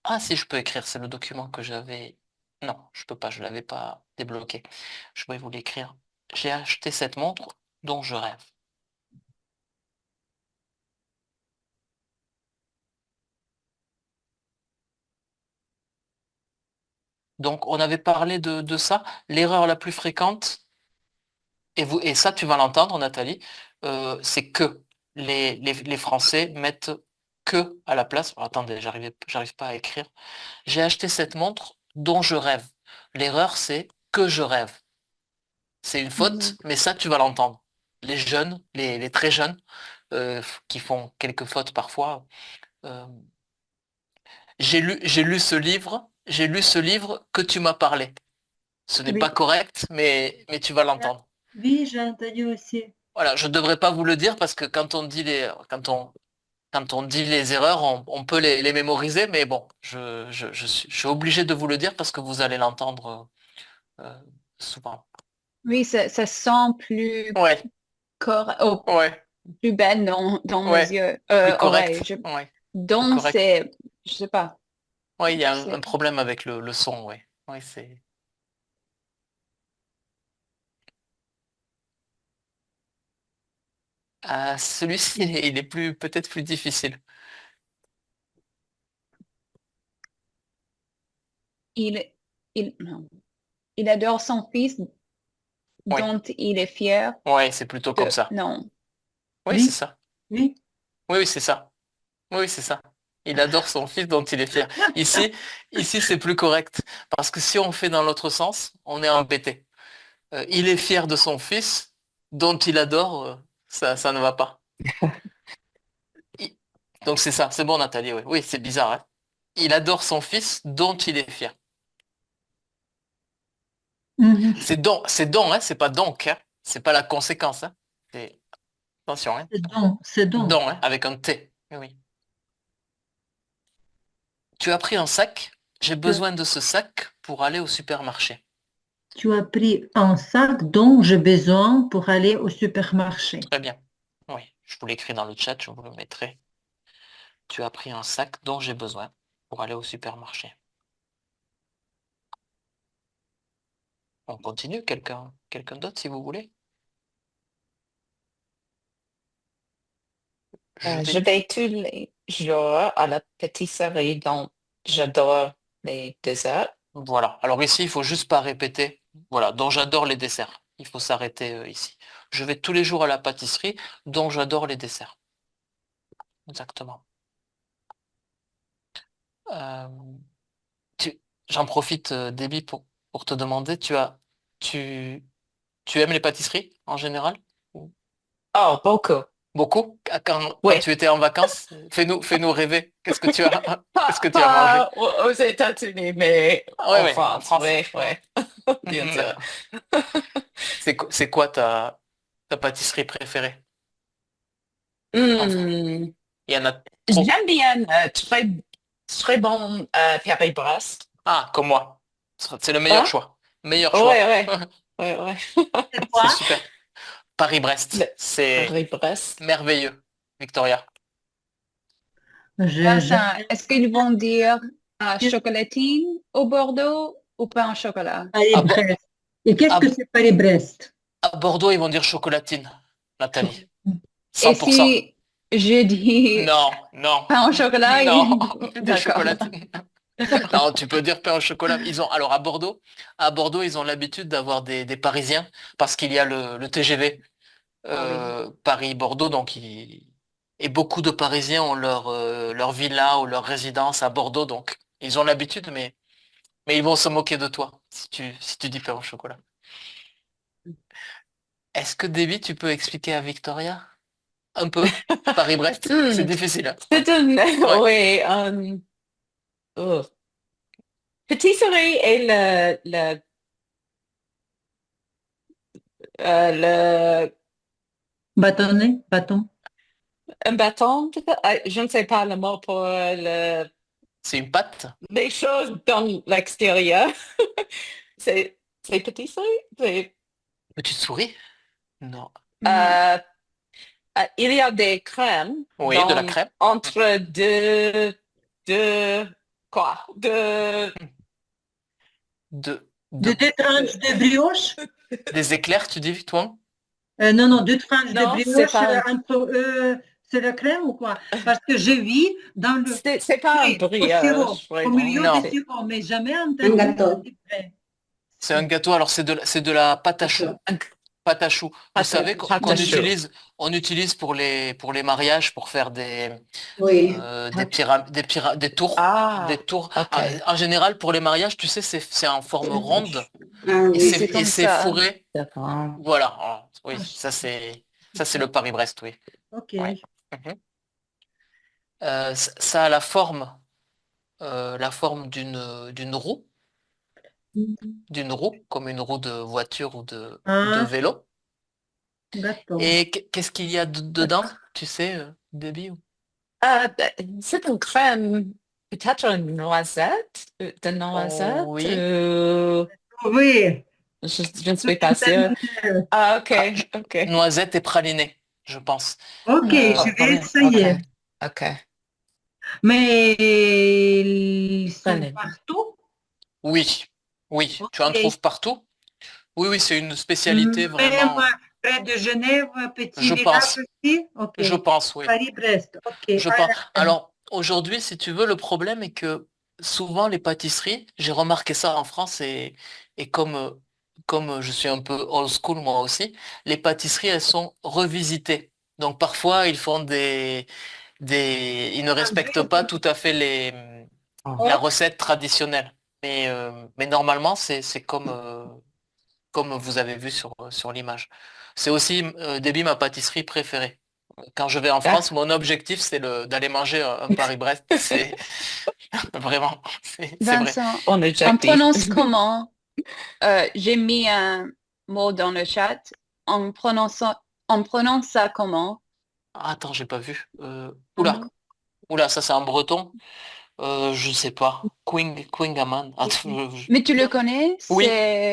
Speaker 1: Ah, si, je peux écrire. C'est le document que j'avais. Non, je peux pas. Je l'avais pas débloqué. Je vais vous l'écrire. J'ai acheté cette montre dont je rêve. Donc, on avait parlé de ça. L'erreur la plus fréquente, et ça, tu vas l'entendre, Nathalie, c'est que les Français mettent que à la place. Alors, attendez, j'arrive pas à écrire. J'ai acheté cette montre dont je rêve. L'erreur, c'est que je rêve. C'est une faute,
Speaker 3: Mhm.
Speaker 1: mais ça, tu vas l'entendre. Les jeunes, les très jeunes, qui font quelques fautes parfois. euh, j'ai lu ce livre que tu m'as parlé. Ce n'est pas
Speaker 2: Oui,
Speaker 1: correct, mais tu vas l'entendre.
Speaker 2: oui, j'ai entendu aussi.
Speaker 1: Voilà, je ne devrais pas vous le dire parce que quand on dit les erreurs, on peut les mémoriser, mais bon, je suis obligé de vous le dire parce que vous allez l'entendre souvent.
Speaker 3: Oui, ça sent plus
Speaker 1: Ouais,
Speaker 3: oh,
Speaker 1: ouais,
Speaker 3: plus belle dans mes
Speaker 1: ouais,
Speaker 3: yeux,
Speaker 1: plus
Speaker 3: oreilles.
Speaker 1: correct. Ouais, plus
Speaker 3: Donc,
Speaker 1: correct.
Speaker 3: je sais pas.
Speaker 1: Ouais, il y a un
Speaker 3: C'est,
Speaker 1: problème avec le son, ouais. Ouais, c'est. Ah, celui-ci, il est peut-être plus difficile.
Speaker 3: il, non. Il adore son fils
Speaker 1: Ouais,
Speaker 3: dont il est fier
Speaker 1: ouais, c'est plutôt comme ça.
Speaker 3: non.
Speaker 1: Oui, c'est
Speaker 2: Oui,
Speaker 1: ça.
Speaker 2: oui.
Speaker 1: Oui, oui, c'est ça. Oui, c'est ça. Il adore son fils dont il est fier. Ici, ici, c'est plus correct. Parce que si on fait dans l'autre sens, on est embêté. Il est fier de son fils dont il adore, ça ne va pas. Il- Donc c'est ça, c'est bon Nathalie, oui. Oui, c'est bizarre, hein. Il adore son fils dont il est fier.
Speaker 2: Mhm.
Speaker 1: C'est don, hein, c'est pas donc, hein. C'est pas la conséquence, hein. Attention, hein.
Speaker 2: C'est donc.
Speaker 1: Don, hein, avec un T. Oui, oui. Tu as pris un sac, j'ai
Speaker 2: Tu,
Speaker 1: besoin de ce sac pour aller au supermarché.
Speaker 2: tu as pris un sac dont j'ai besoin pour aller au supermarché.
Speaker 1: Très bien. Oui, je vous l'écris dans le chat, je vous le mettrai. Tu as pris un sac dont j'ai besoin pour aller au supermarché. On continue, quelqu'un d'autre si vous voulez. Je
Speaker 4: Je
Speaker 1: vais.
Speaker 4: vais tous les jours à la pâtisserie, donc j'adore les desserts.
Speaker 1: Voilà. Alors ici, il faut juste pas répéter. Voilà, dont j'adore les desserts. Il faut s'arrêter ici. Je vais tous les jours à la pâtisserie, dont j'adore les desserts. Exactement. Euh, J'en profite, Déby, pour te demander, tu, tu aimes les pâtisseries en général?
Speaker 4: Oh, beaucoup.
Speaker 1: Beaucoup? Quand
Speaker 4: Oui.
Speaker 1: tu étais en vacances, fais-nous rêver. Qu'est-ce que tu as, qu'est-ce que tu as mangé?
Speaker 4: Pas aux États-Unis, mais
Speaker 1: Ah, oui,
Speaker 4: en
Speaker 1: oui, en
Speaker 4: France,
Speaker 1: France.
Speaker 4: oui, oui, bien sûr.
Speaker 1: D'accord. C'est quoi ta pâtisserie préférée en France?
Speaker 4: Hmm.
Speaker 1: Il y en a trop.
Speaker 4: J'aime bien très bon Paris-Brest.
Speaker 1: Ah, comme moi. C'est le meilleur
Speaker 4: Hein?
Speaker 1: choix. Meilleur
Speaker 4: Oui,
Speaker 1: choix.
Speaker 4: oui, oui, oui.
Speaker 2: C'est
Speaker 1: C'est
Speaker 2: quoi?
Speaker 1: super. Paris-Brest, c'est
Speaker 4: Paris-Brest.
Speaker 1: merveilleux. Victoria.
Speaker 3: Vincent,
Speaker 2: J'aime
Speaker 3: est-ce qu'ils vont dire chocolatine au Bordeaux ou pain au chocolat?
Speaker 1: À, Bo-
Speaker 2: Paris-Brest. Et qu'est-ce que
Speaker 1: à-
Speaker 2: c'est Paris-Brest?
Speaker 1: à Bordeaux, ils vont dire chocolatine, Nathalie.
Speaker 2: Chocolat.
Speaker 3: Et
Speaker 1: 100%.
Speaker 3: si je dis
Speaker 1: Non, non,
Speaker 3: pain au chocolat,
Speaker 1: non. Des
Speaker 3: d'accord.
Speaker 1: chocolatines. Non, tu peux dire pain au chocolat. Alors à Bordeaux, ils ont l'habitude d'avoir des Parisiens parce qu'il y a le TGV
Speaker 3: Ah oui.
Speaker 1: Paris-Bordeaux, et beaucoup de Parisiens ont leur villa ou leur résidence à Bordeaux, donc ils ont l'habitude, mais ils vont se moquer de toi si tu dis pain au chocolat. Est-ce que David, tu peux expliquer à Victoria un peu Paris-Brest? C'est
Speaker 4: Hmm,
Speaker 1: difficile, hein?
Speaker 4: c'est une,
Speaker 1: Ouais.
Speaker 4: oui, oh. Pâtisserie est le
Speaker 2: Bâtonnet, bâton.
Speaker 4: un bâton, peut-être? Ah, je ne sais pas le mot pour
Speaker 1: C'est une pâte,
Speaker 4: les choses dans l'extérieur. C'est pâtisserie?
Speaker 1: petite souris? Non.
Speaker 3: Mm.
Speaker 4: Euh, il y a des crèmes
Speaker 1: Oui, de la crêpe.
Speaker 4: entre deux, quoi?
Speaker 1: De,
Speaker 2: De
Speaker 1: de,
Speaker 2: deux tranches de brioche.
Speaker 1: des éclairs, tu dis, toi?
Speaker 2: Non, non, deux tranches de
Speaker 4: Non, c'est
Speaker 2: brioche
Speaker 4: pas,
Speaker 2: entre c'est la crème ou quoi? Parce que je vis dans le
Speaker 4: c'est pas un
Speaker 2: oui, au sirop,
Speaker 4: brioche,
Speaker 2: au
Speaker 4: vraiment.
Speaker 2: milieu
Speaker 1: Non,
Speaker 2: des
Speaker 4: C'est
Speaker 2: sirops, mais jamais
Speaker 5: Un
Speaker 2: entendu
Speaker 5: gâteau.
Speaker 2: de vrai.
Speaker 1: c'est un gâteau. Alors c'est de la pâte à choux.
Speaker 5: Gâteau.
Speaker 4: un
Speaker 1: Pâte à choux. Vous savez
Speaker 4: pâte
Speaker 1: qu'on
Speaker 4: à choux.
Speaker 1: utilise pour les mariages pour faire
Speaker 5: Oui.
Speaker 1: des tours. Des
Speaker 4: Ah,
Speaker 1: tours.
Speaker 4: ok.
Speaker 1: En général, pour les mariages, tu sais, c'est en forme ronde
Speaker 5: Ah
Speaker 1: et
Speaker 5: oui.
Speaker 1: c'est
Speaker 3: C'est
Speaker 1: et
Speaker 3: comme
Speaker 1: c'est
Speaker 3: ça.
Speaker 1: fourré.
Speaker 4: D'accord.
Speaker 1: Voilà. Ah, oui,
Speaker 2: Ah,
Speaker 1: ça c'est le Paris-Brest, oui.
Speaker 2: ok.
Speaker 1: Ouais. Mhm. Ça a la forme d'une roue, comme une roue de voiture ou de
Speaker 2: Un
Speaker 1: vélo.
Speaker 2: gâteau.
Speaker 1: Et qu'est-ce qu'il y a dedans, tu sais, Debbie?
Speaker 4: C'est une crème, peut-être une noisette, de
Speaker 1: Oh,
Speaker 4: noisette.
Speaker 1: oui.
Speaker 2: Oui,
Speaker 4: Je ne
Speaker 2: tout
Speaker 4: suis pas
Speaker 2: est
Speaker 4: sûre.
Speaker 2: terminé.
Speaker 4: Ah, ok,
Speaker 1: Ah,
Speaker 4: ok.
Speaker 1: noisette et praliné, je pense.
Speaker 2: Ok, je
Speaker 1: Euh,
Speaker 2: vais
Speaker 4: Ok,
Speaker 2: essayer.
Speaker 4: ok.
Speaker 2: Mais ils sont
Speaker 4: Prenez.
Speaker 2: partout.
Speaker 1: oui, oui, tu en
Speaker 2: Ok.
Speaker 1: trouves partout. Oui, oui, c'est une spécialité
Speaker 2: Même
Speaker 1: vraiment,
Speaker 2: près de Genève, petit
Speaker 1: je
Speaker 2: village
Speaker 1: pense.
Speaker 2: aussi. Ok.
Speaker 1: Je pense, oui.
Speaker 2: Paris-Brest. Ok.
Speaker 1: Je pense. Alors, aujourd'hui, si tu veux, le problème est que souvent les pâtisseries, j'ai remarqué ça en France et comme je suis un peu old school moi aussi, les pâtisseries, elles sont revisitées. Donc parfois, ils ne respectent pas tout à fait la
Speaker 4: Oh.
Speaker 1: recette traditionnelle. Mais normalement, c'est comme vous avez vu sur l'image. C'est aussi Debbie, ma pâtisserie préférée. Quand je vais en France,
Speaker 4: D'accord.
Speaker 1: mon objectif, c'est d'aller manger un Paris-Brest. C'est vraiment, c'est vrai.
Speaker 3: Vincent,
Speaker 4: Bon
Speaker 3: on
Speaker 4: objectif.
Speaker 3: prononce comment? J'ai mis un mot dans le chat. On prononce, on prononce ça comment?
Speaker 1: Ah, attends, j'ai pas vu.
Speaker 3: Mhm.
Speaker 1: Oula, ça c'est en breton. Je sais pas. Quingaman. Attends,
Speaker 3: Mais tu le connais?
Speaker 1: oui,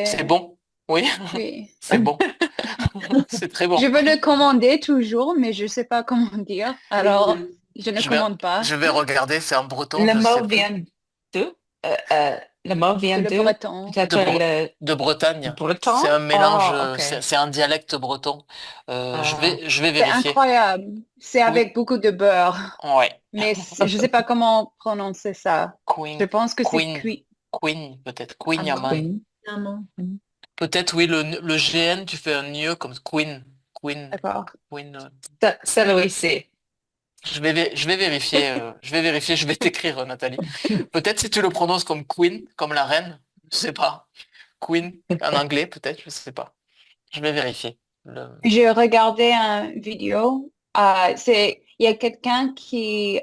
Speaker 1: c'est
Speaker 3: C'est...
Speaker 1: bon. Oui,
Speaker 3: Oui.
Speaker 1: c'est bon. C'est très
Speaker 3: Je
Speaker 1: bon.
Speaker 3: veux le commander toujours, mais je ne sais pas comment dire. Alors, je ne
Speaker 1: Je vais,
Speaker 3: commande pas.
Speaker 1: je vais regarder. C'est en breton,
Speaker 4: Le
Speaker 1: je sais
Speaker 4: mot
Speaker 1: plus.
Speaker 4: vient d'où? Le mot vient
Speaker 3: C'est le
Speaker 4: d'où?
Speaker 3: breton.
Speaker 4: Peut-être
Speaker 1: De, Bre-
Speaker 4: le
Speaker 1: de Bretagne. C'est
Speaker 4: breton?
Speaker 1: un mélange,
Speaker 4: Oh, ok.
Speaker 1: c'est un dialecte breton. Je
Speaker 4: Ah,
Speaker 1: vais, je vais
Speaker 3: C'est
Speaker 1: vérifier.
Speaker 3: incroyable. C'est
Speaker 1: Oui,
Speaker 3: avec beaucoup de beurre.
Speaker 1: ouais.
Speaker 3: Mais je ne sais pas comment prononcer ça. Je
Speaker 1: Queen,
Speaker 3: pense que c'est
Speaker 1: Queen,
Speaker 3: cuit.
Speaker 1: Queen, peut-être.
Speaker 3: Ah
Speaker 1: Queen
Speaker 3: bon?
Speaker 1: Yaman.
Speaker 4: Queen.
Speaker 2: Évidemment.
Speaker 1: Peut-être, oui, le GN, tu fais un nœud comme Queen. Queen,
Speaker 3: D'accord.
Speaker 1: Queen.
Speaker 4: Celui-ci.
Speaker 1: Je vais vérifier, je vais t'écrire, Nathalie. Peut-être si tu le prononces comme Queen, comme la reine, je sais pas. Queen, en anglais, peut-être, je sais pas. Je vais vérifier.
Speaker 3: J'ai regardé une vidéo. Il y a quelqu'un qui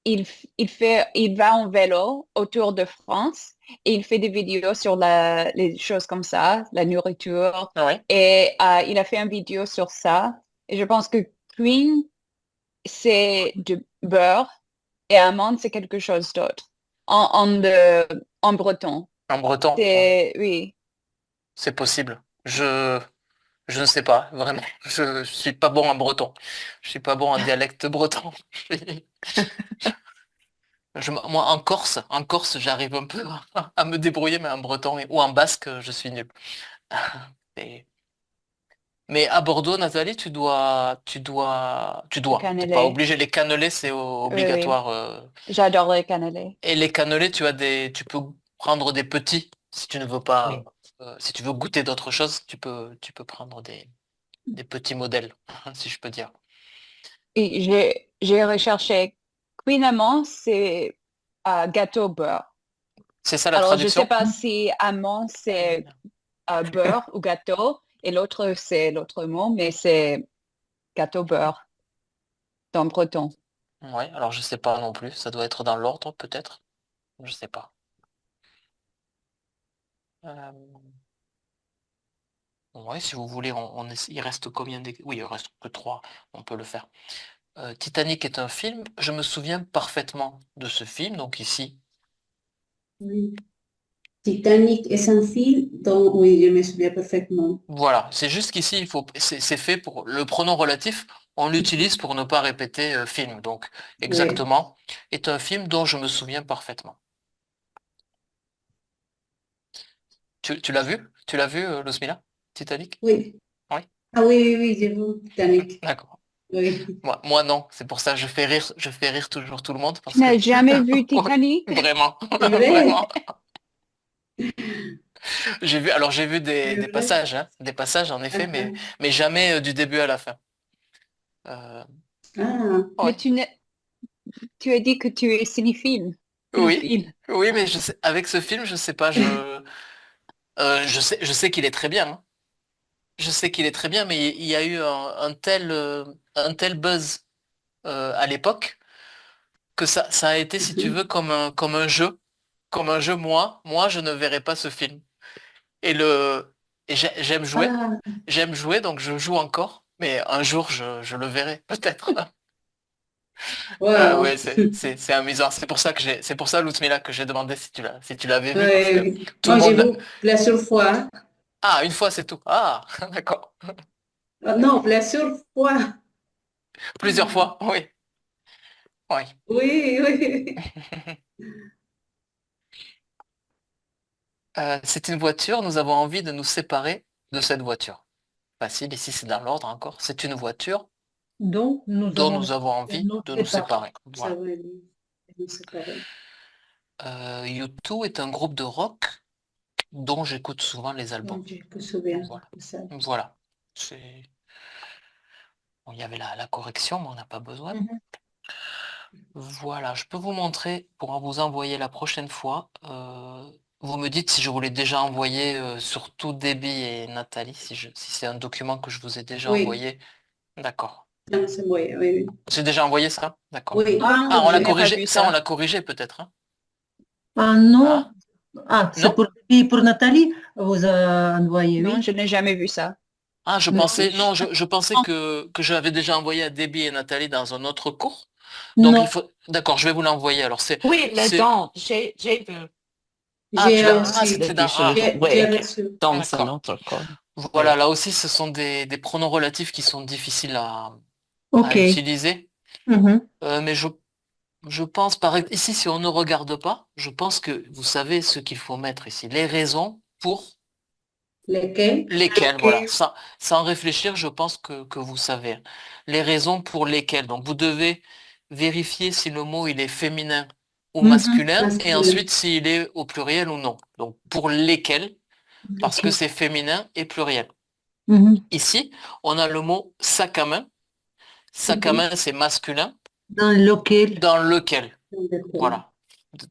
Speaker 3: il va en vélo autour de France et il fait des vidéos sur les choses comme ça, la nourriture.
Speaker 1: Ouais.
Speaker 3: Et il a fait une vidéo sur ça. Et je pense que Queen, c'est du beurre et amande, c'est quelque chose d'autre. En breton.
Speaker 1: En breton,
Speaker 3: Oui.
Speaker 1: c'est possible. Je ne sais pas, vraiment. Je suis pas bon en breton. Je suis pas bon en dialecte breton. Moi, en Corse, j'arrive un peu à me débrouiller, mais en breton ou en basque, je suis nul. Et Mais à Bordeaux, Nathalie, tu dois. T'es pas
Speaker 3: Cannelé.
Speaker 1: obligé. Les cannelés, c'est
Speaker 3: Oui, oui.
Speaker 1: obligatoire.
Speaker 3: J'adore les cannelés.
Speaker 1: Et les cannelés, tu peux prendre des petits si tu ne veux pas.
Speaker 4: Oui.
Speaker 1: Si tu veux goûter d'autres choses, tu peux prendre des petits modèles, si je peux dire.
Speaker 3: Et j'ai recherché Queen Amand, c'est gâteau beurre.
Speaker 1: C'est ça la
Speaker 3: Alors, je ne sais
Speaker 1: traduction?
Speaker 3: pas si amand, c'est beurre ou gâteau, et l'autre, c'est l'autre mot, mais c'est gâteau beurre dans breton.
Speaker 1: Ouais, alors je sais pas non plus. Ça doit être dans l'ordre, peut-être. Je sais pas. Euh, ouais, si vous voulez, il reste combien Oui, il reste que trois. On peut le faire. Titanic est un film. Je me souviens parfaitement de ce film. Donc ici,
Speaker 5: Oui. Titanic est un film dont, oui, je me souviens parfaitement.
Speaker 1: voilà. C'est juste qu'ici, c'est fait pour le pronom relatif. On l'utilise pour ne pas répéter film. Donc,
Speaker 5: Oui,
Speaker 1: exactement, est un film dont je me souviens parfaitement. Tu l'as vu? Tu l'as vu, Losmila? Titanic?
Speaker 5: oui.
Speaker 1: Oui.
Speaker 5: Ah oui, oui, oui, j'ai vu Titanic.
Speaker 1: D'accord.
Speaker 5: Oui.
Speaker 1: Moi non. C'est pour ça que je fais rire toujours tout le monde
Speaker 3: Tu
Speaker 1: parce que
Speaker 3: n'as jamais vu
Speaker 1: ouais,
Speaker 3: Titanic?
Speaker 1: vraiment,
Speaker 5: C'est vrai,
Speaker 1: vraiment. J'ai vu des
Speaker 5: c'est vrai.
Speaker 1: passages, hein, des passages en effet, mais,
Speaker 5: Ah,
Speaker 1: mais jamais du début à la fin. Euh,
Speaker 5: ah,
Speaker 3: Mais
Speaker 1: ouais.
Speaker 3: tu as dit que tu es cinéphile.
Speaker 1: Oui,
Speaker 3: Cinéphile.
Speaker 1: oui, mais avec ce film, je sais pas, je sais qu'il est très bien, hein. Je sais qu'il est très bien, mais il y a eu un tel buzz à l'époque que ça a été, si tu
Speaker 5: mhm.
Speaker 1: veux, comme un jeu. Comme un jeu, moi, je ne verrai pas ce film. Et j'aime jouer.
Speaker 5: Ah,
Speaker 1: J'aime jouer, donc je joue encore. Mais un jour, je le verrai, peut-être.
Speaker 5: wow.
Speaker 1: Ouais, c'est amusant. C'est pour ça, Lutmila, que j'ai demandé si tu l'avais vu, parce que
Speaker 5: Oui.
Speaker 1: tout le
Speaker 5: Moi, j'ai
Speaker 1: monde.
Speaker 5: vu plusieurs fois.
Speaker 1: Ah, une fois, c'est tout. Ah, d'accord.
Speaker 5: Ah, non, plusieurs fois.
Speaker 1: Plusieurs fois, oui. Oui.
Speaker 5: Oui, oui.
Speaker 1: C'est une voiture, nous avons envie de nous séparer de cette voiture. Facile, ici c'est dans l'ordre encore. C'est une voiture
Speaker 2: Donc, nous
Speaker 1: dont
Speaker 2: avons
Speaker 1: nous avons envie
Speaker 2: nous
Speaker 1: de nous
Speaker 2: séparer.
Speaker 1: séparer.
Speaker 5: Ça
Speaker 1: Voilà.
Speaker 5: va, oui. Je sais pas.
Speaker 1: U2 est un groupe de rock dont j'écoute souvent les albums.
Speaker 5: Non, je me souviens
Speaker 1: Voilà.
Speaker 5: de ça.
Speaker 1: Voilà. Bon, il y avait la correction, mais on n'a pas besoin.
Speaker 2: Mhm.
Speaker 1: Voilà, je peux vous montrer pour vous envoyer la prochaine fois. Vous me dites si je vous l'ai déjà envoyé, surtout Debbie et Nathalie, si c'est un document que je vous ai déjà
Speaker 5: Oui,
Speaker 1: envoyé. D'accord.
Speaker 5: non, c'est moi, oui, oui.
Speaker 1: J'ai déjà envoyé ça? D'accord.
Speaker 5: Oui,
Speaker 3: Ah,
Speaker 1: Ah, on
Speaker 3: je
Speaker 1: l'a
Speaker 3: n'ai pas
Speaker 1: corrigé.
Speaker 3: vu
Speaker 1: Ça, on
Speaker 3: ça.
Speaker 1: l'a corrigé peut-être, hein?
Speaker 2: Ah non,
Speaker 1: Ah,
Speaker 2: c'est
Speaker 1: non?
Speaker 2: pour Nathalie, vous a envoyé,
Speaker 3: Non,
Speaker 2: oui.
Speaker 3: je n'ai jamais vu ça.
Speaker 1: Ah, je
Speaker 2: Non,
Speaker 1: pensais, non, je pensais que je l'avais déjà envoyé à Debbie et Nathalie dans un autre cours. Donc il
Speaker 2: non,
Speaker 1: faut. D'accord, je vais vous l'envoyer. Alors
Speaker 4: Oui, le
Speaker 1: c'est.
Speaker 4: don, j'ai vu
Speaker 1: Ah,
Speaker 5: j'ai
Speaker 4: le
Speaker 1: c'était
Speaker 5: aussi,
Speaker 1: dans. Ah,
Speaker 4: t-shirt,
Speaker 5: j'ai
Speaker 4: oui,
Speaker 5: reçu.
Speaker 4: dans un
Speaker 1: d'accord.
Speaker 4: autre corps.
Speaker 1: Voilà,
Speaker 4: Oui.
Speaker 1: là aussi, ce sont des pronoms relatifs qui sont difficiles à
Speaker 2: ok.
Speaker 1: utiliser.
Speaker 2: Mhm.
Speaker 1: Mais je pense, ici, si on ne regarde pas, je pense que vous savez ce qu'il faut mettre ici. Les raisons pour
Speaker 5: Lesquels?
Speaker 1: lesquelles,
Speaker 2: Ok.
Speaker 1: voilà. Sans réfléchir, je pense que vous savez. Les raisons pour lesquelles. Donc, vous devez vérifier si le mot, il est féminin ou
Speaker 2: Mhm.
Speaker 1: masculin, et
Speaker 5: Masculin.
Speaker 1: ensuite s'il est au pluriel ou non. Donc, pour lesquelles, parce que
Speaker 2: Ok.
Speaker 1: c'est féminin et pluriel.
Speaker 2: Mhm.
Speaker 1: Ici, on a le mot sac à main. Sac à
Speaker 5: Mhm.
Speaker 1: main, c'est masculin.
Speaker 2: Dans lequel?
Speaker 1: Dans lequel.
Speaker 5: Lesquels.
Speaker 1: Voilà.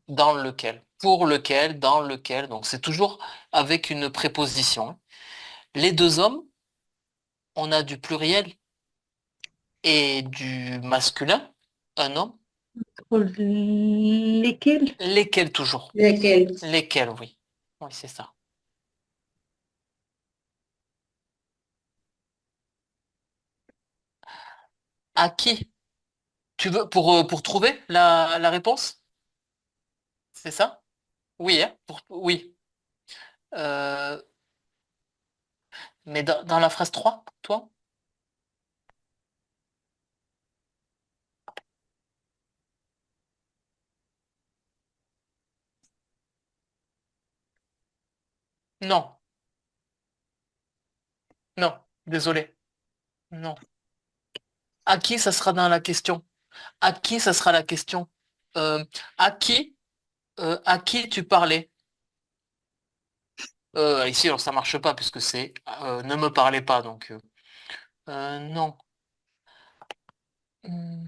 Speaker 1: Dans lequel. Pour lequel, dans lequel. Donc, c'est toujours avec une préposition. Les deux hommes, on a du pluriel et du masculin, un homme.
Speaker 2: Pour lesquels?
Speaker 1: Lesquels toujours.
Speaker 5: Lesquels.
Speaker 1: Lesquels, oui. Oui, c'est ça. À qui? Tu veux pour trouver la réponse? C'est ça? Oui, hein, oui. Euh, mais dans la phrase 3 toi? Non, non. Désolé. Non. À qui, ça sera dans la question. À qui, ça sera la question. Euh, à qui tu parlais? Ici, alors ça marche pas puisque c'est ne me parlez pas. Donc, non. Hmm.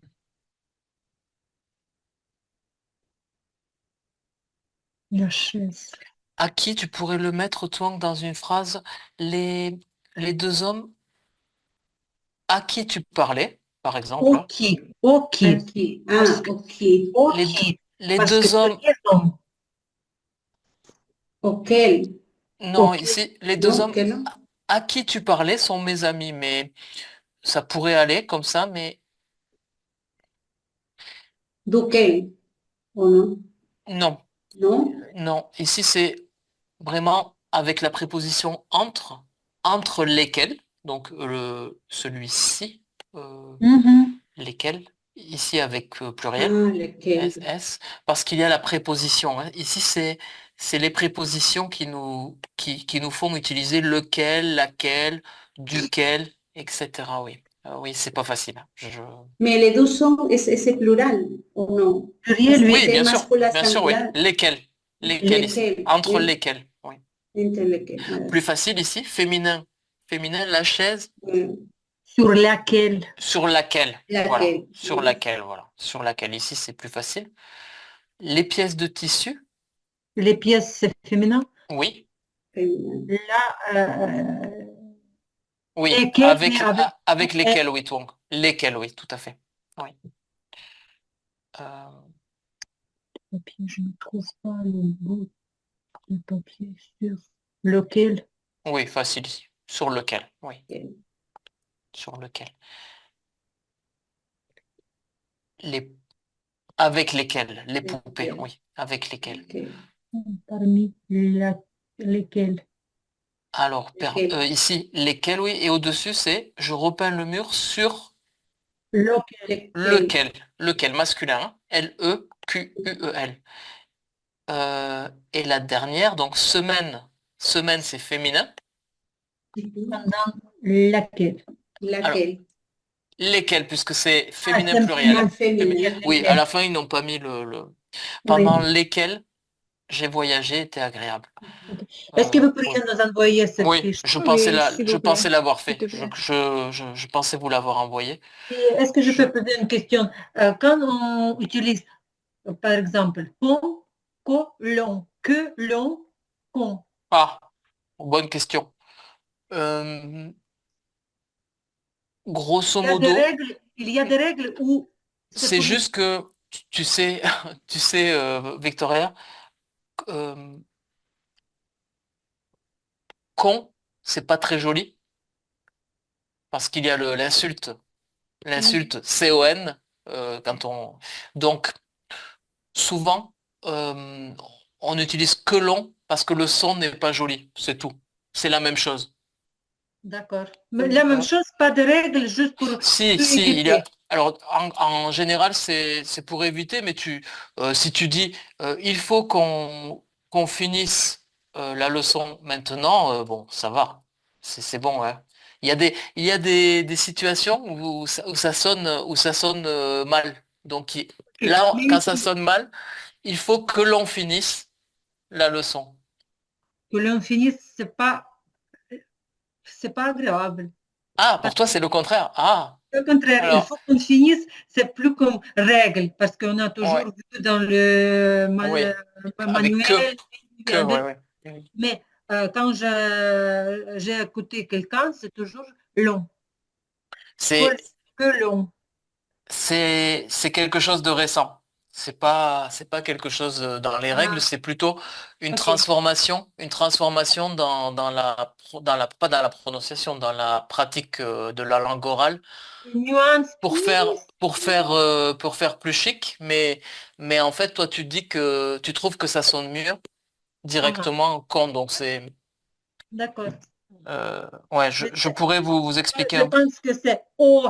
Speaker 2: La chaise.
Speaker 1: À qui tu pourrais le mettre, toi, dans une phrase? Les, les deux hommes à qui tu parlais, par exemple.
Speaker 2: Ok, ok,
Speaker 5: Aquí.
Speaker 2: parce
Speaker 5: Ah,
Speaker 2: que,
Speaker 5: ok.
Speaker 1: Les, deux-
Speaker 2: ok,
Speaker 1: les
Speaker 2: parce que
Speaker 1: deux
Speaker 2: c'est
Speaker 1: hommes,
Speaker 2: raison.
Speaker 5: Ok.
Speaker 1: non,
Speaker 2: Ok,
Speaker 1: ici, les deux
Speaker 5: ¿No?
Speaker 1: hommes
Speaker 5: ¿Qué no?
Speaker 1: à qui tu parlais sont mes amis, mais ça pourrait aller comme ça, mais
Speaker 5: Duque. ¿O no?
Speaker 1: non,
Speaker 5: ¿No?
Speaker 1: non. Ici, c'est vraiment avec la préposition entre lesquels, donc celui-ci, euh,
Speaker 2: Mhm.
Speaker 1: lesquels, ici avec pluriel,
Speaker 5: Ah, lequel.
Speaker 1: SS, parce qu'il y a la préposition, hein. Ici, c'est les prépositions qui nous font utiliser lequel, laquelle, duquel, etc. Oui. Oui, c'est pas facile, hein.
Speaker 5: Mais les deux sont, c'est plural, ¿o no? Parce
Speaker 2: Pluriel,
Speaker 5: que
Speaker 1: Oui,
Speaker 2: oui.
Speaker 5: c'est masculin
Speaker 1: bien sûr, oui.
Speaker 5: singular.
Speaker 1: Lesquels, lesquels ici,
Speaker 5: Lequel.
Speaker 1: entre lesquels, oui.
Speaker 5: Entre lequel.
Speaker 1: Plus facile ici, féminin. Féminin, la chaise
Speaker 2: Sur laquelle?
Speaker 1: sur laquelle. Voilà,
Speaker 5: Laquelle.
Speaker 1: sur laquelle, voilà. Sur laquelle. Ici, c'est plus facile. Les pièces de tissu,
Speaker 2: Les pièces, c'est féminin.
Speaker 1: oui.
Speaker 5: Féminin.
Speaker 2: Là,
Speaker 1: Oui,
Speaker 2: lesquelles, mais avec
Speaker 1: avec lesquels, oui, Twong. Lesquels, oui, tout à fait. Oui. Euh,
Speaker 2: papier, je ne trouve pas le bout de papier sur lequel.
Speaker 1: oui, facile ici. Sur lequel, oui.
Speaker 5: Lequel.
Speaker 1: Sur lequel. Les, avec lesquels, les poupées,
Speaker 5: Lequel.
Speaker 1: oui. Avec lesquels.
Speaker 5: Lequel.
Speaker 2: Parmi lesquels.
Speaker 1: Alors,
Speaker 5: Lequel.
Speaker 1: ici, lesquels, oui. Et au-dessus, c'est je repeins le mur sur
Speaker 2: Lequel.
Speaker 5: Lequel.
Speaker 1: lequel, masculin, hein. Lequel. Et la dernière, donc semaine c'est féminin.
Speaker 2: Pendant laquelle.
Speaker 1: Alors,
Speaker 5: Laquelle.
Speaker 1: lesquels, puisque c'est
Speaker 2: Ah,
Speaker 1: féminin
Speaker 2: c'est
Speaker 1: pluriel, hein.
Speaker 5: Féminin.
Speaker 1: Oui, à la fin, ils n'ont pas mis
Speaker 2: Oui.
Speaker 1: Pendant lesquels j'ai voyagé était agréable.
Speaker 2: Est-ce que vous pourriez
Speaker 1: Oui.
Speaker 2: nous envoyer cette
Speaker 1: Oui,
Speaker 2: fiche?
Speaker 3: Oui, s'il
Speaker 1: je
Speaker 3: vous plaît.
Speaker 1: pensais l'avoir fait.
Speaker 3: S'il te plaît.
Speaker 1: Je pensais vous l'avoir envoyé.
Speaker 2: Et est-ce que je peux poser une question? Quand on utilise, par exemple, pont, colon, que l'on, con,
Speaker 1: Ah, bonne question. Euh, grosso modo,
Speaker 2: il y a des règles où c'est
Speaker 1: c'est
Speaker 2: pour
Speaker 1: juste que tu sais, tu sais, Victoria, euh, con, c'est pas très joli parce qu'il y a l'insulte con, quand on donc souvent on utilise que l'on parce que le son n'est pas joli, c'est tout. C'est la même chose.
Speaker 2: D'accord. Mais la même chose, pas de règles, juste pour
Speaker 1: Si, il y a.
Speaker 2: éviter.
Speaker 1: Alors, en général, c'est pour éviter, mais si tu dis il faut qu'on finisse la leçon maintenant, bon, ça va. C'est bon, hein. Il y a des situations où ça sonne mal. Donc, là,
Speaker 2: Mais
Speaker 1: quand ça sonne mal, il faut que l'on finisse la leçon.
Speaker 2: que l'on finisse, c'est pas agréable.
Speaker 1: Ah, pour
Speaker 2: Parce
Speaker 1: toi, c'est le contraire. Ah,
Speaker 2: qu'au contraire, il
Speaker 1: alors,
Speaker 2: faut qu'on finisse, c'est plus comme règle, parce qu'on a toujours
Speaker 1: ouais,
Speaker 2: vu dans le
Speaker 1: oui, avec
Speaker 2: manuel, il y a
Speaker 1: ouais,
Speaker 2: des-
Speaker 1: ouais.
Speaker 2: mais quand j'ai écouté quelqu'un, c'est toujours long.
Speaker 1: C'est
Speaker 2: Que long.
Speaker 1: c'est quelque chose de récent. C'est pas quelque chose dans les règles,
Speaker 2: Ah,
Speaker 1: c'est plutôt
Speaker 2: ok.
Speaker 1: une transformation pas dans la prononciation, dans la pratique de la langue orale
Speaker 2: Une nuance,
Speaker 1: pour faire plus chic, mais en fait, toi, tu dis que tu trouves que ça sonne mieux
Speaker 2: ah,
Speaker 1: directement quand, donc
Speaker 2: d'accord.
Speaker 1: ouais, je pourrais vous expliquer
Speaker 2: Je
Speaker 1: un.
Speaker 2: pense que c'est haut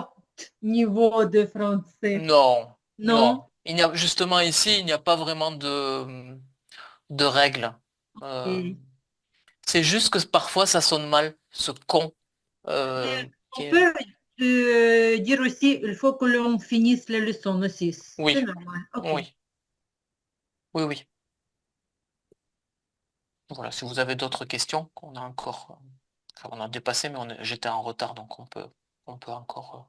Speaker 2: niveau de français.
Speaker 1: Non,
Speaker 2: Non?
Speaker 1: non. Justement ici, il n'y a pas vraiment de règles. Euh,
Speaker 2: Et
Speaker 1: c'est juste que parfois ça sonne mal, ce con.
Speaker 2: On
Speaker 1: qui est-
Speaker 2: peut dire aussi, il faut que l'on finisse les leçons aussi. C'est
Speaker 1: Oui,
Speaker 2: normal. OK.
Speaker 1: oui, oui, oui. Voilà, si vous avez d'autres questions, enfin, on a dépassé, mais j'étais en retard, donc on peut encore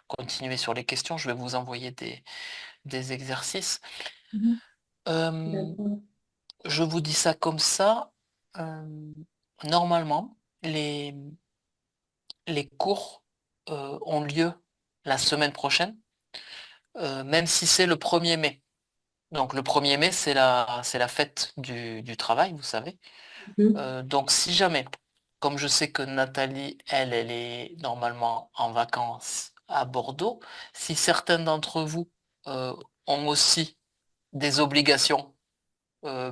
Speaker 1: continuer sur les questions. Je vais vous envoyer des exercices.
Speaker 5: Mhm.
Speaker 1: Euh,
Speaker 5: D'accord.
Speaker 1: je vous dis ça comme ça. Normalement, les cours ont lieu la semaine prochaine, même si c'est le 1er mai. Donc le 1er mai, c'est la fête du travail, vous savez.
Speaker 5: Mhm.
Speaker 1: Donc si jamais, comme je sais que Nathalie, elle est normalement en vacances à Bordeaux, si certains d'entre vous ont aussi des obligations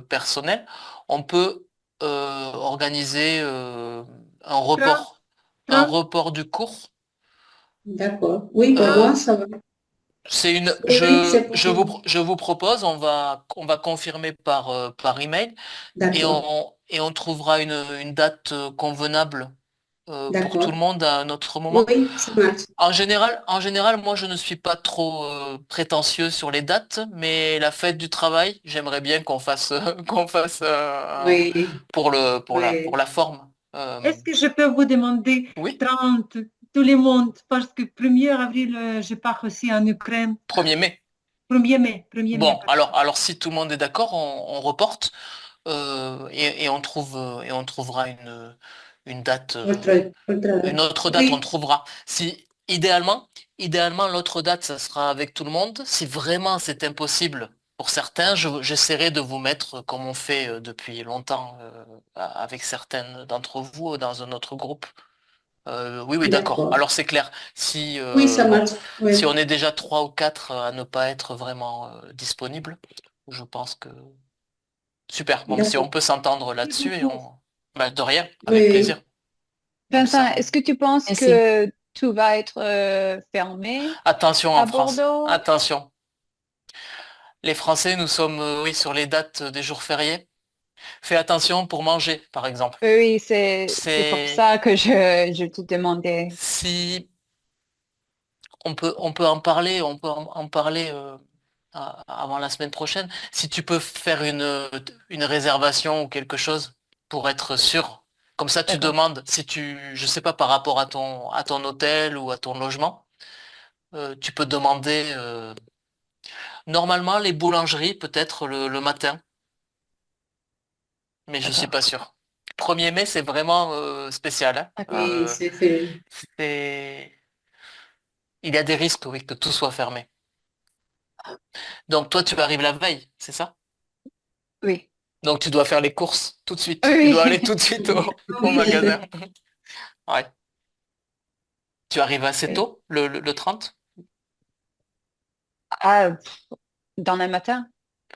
Speaker 1: personnelles, on peut organiser
Speaker 2: Trente,
Speaker 1: un
Speaker 2: 30,
Speaker 1: report du cours.
Speaker 5: D'accord. Oui, pour
Speaker 1: Euh,
Speaker 5: moi, ça va.
Speaker 1: c'est une,
Speaker 5: Oui, c'est possible.
Speaker 1: je vous propose, on va confirmer par email
Speaker 5: D'accord.
Speaker 1: et on trouvera une date convenable pour tout le
Speaker 5: D'accord.
Speaker 1: monde à un autre moment.
Speaker 5: Oui, ça marche.
Speaker 1: En général, moi, je ne suis pas trop prétentieux sur les dates, mais la fête du travail, j'aimerais bien qu'on fasse, qu'on fasse
Speaker 5: Oui,
Speaker 1: pour
Speaker 5: oui.
Speaker 1: la forme.
Speaker 2: est-ce que je peux vous demander
Speaker 1: Oui,
Speaker 2: 30, tout le monde, parce que 1er avril, je pars aussi en Ukraine.
Speaker 1: 1er mai.
Speaker 2: 1er mai.
Speaker 1: Bon, alors si tout le monde est d'accord, on reporte et on trouvera une date. Une
Speaker 5: Otra.
Speaker 1: autre date, on
Speaker 5: Oui,
Speaker 1: trouvera. Si idéalement l'autre date, ça sera avec tout le monde. Si vraiment c'est impossible pour certains, j'essaierai de vous mettre comme on fait depuis longtemps avec certaines d'entre vous dans un autre groupe. Oui, oui, d'accord.
Speaker 5: d'accord.
Speaker 1: Alors c'est clair.
Speaker 5: Oui, ça
Speaker 1: Bon,
Speaker 5: marche.
Speaker 1: si on
Speaker 5: Oui,
Speaker 1: est déjà trois ou quatre à ne pas être vraiment disponible, je pense que super. Bon, si on
Speaker 5: d'accord.
Speaker 1: peut s'entendre
Speaker 2: Merci
Speaker 1: là-dessus et
Speaker 2: beaucoup.
Speaker 1: bah, de rien, avec
Speaker 5: Oui,
Speaker 1: plaisir. Comme
Speaker 3: Vincent,
Speaker 1: ça.
Speaker 3: est-ce que tu penses
Speaker 4: Merci.
Speaker 3: que tout va être fermé
Speaker 1: Attention en
Speaker 3: à
Speaker 1: France,
Speaker 3: Bordeaux?
Speaker 1: attention. Les Français, nous sommes, oui, sur les dates des jours fériés. Fais attention pour manger, par exemple.
Speaker 3: Oui, c'est pour
Speaker 1: C'est
Speaker 3: ça que je te demandais.
Speaker 1: si on peut en parler, en parler avant la semaine prochaine. Si tu peux faire une réservation ou quelque chose pour être sûr. Comme ça, tu
Speaker 3: D'accord.
Speaker 1: demandes si je sais pas, par rapport à ton hôtel ou à ton logement, tu peux demander. Normalement, les boulangeries, peut-être le matin, mais je suis
Speaker 3: D'accord.
Speaker 1: pas sûr. 1er mai, c'est vraiment spécial, hein.
Speaker 3: D'accord.
Speaker 5: oui, c'est.
Speaker 1: C'est- Il y a des risques, oui, que tout soit fermé. Donc toi, tu arrives la veille, c'est ça?
Speaker 3: Oui.
Speaker 1: Donc tu dois faire les courses tout de suite. Tu dois aller
Speaker 3: Oui.
Speaker 1: tout de suite au
Speaker 2: Oui,
Speaker 1: magasin. Ouais. Tu arrives assez
Speaker 3: Oui.
Speaker 1: tôt, le 30?
Speaker 3: Ah, dans le matin?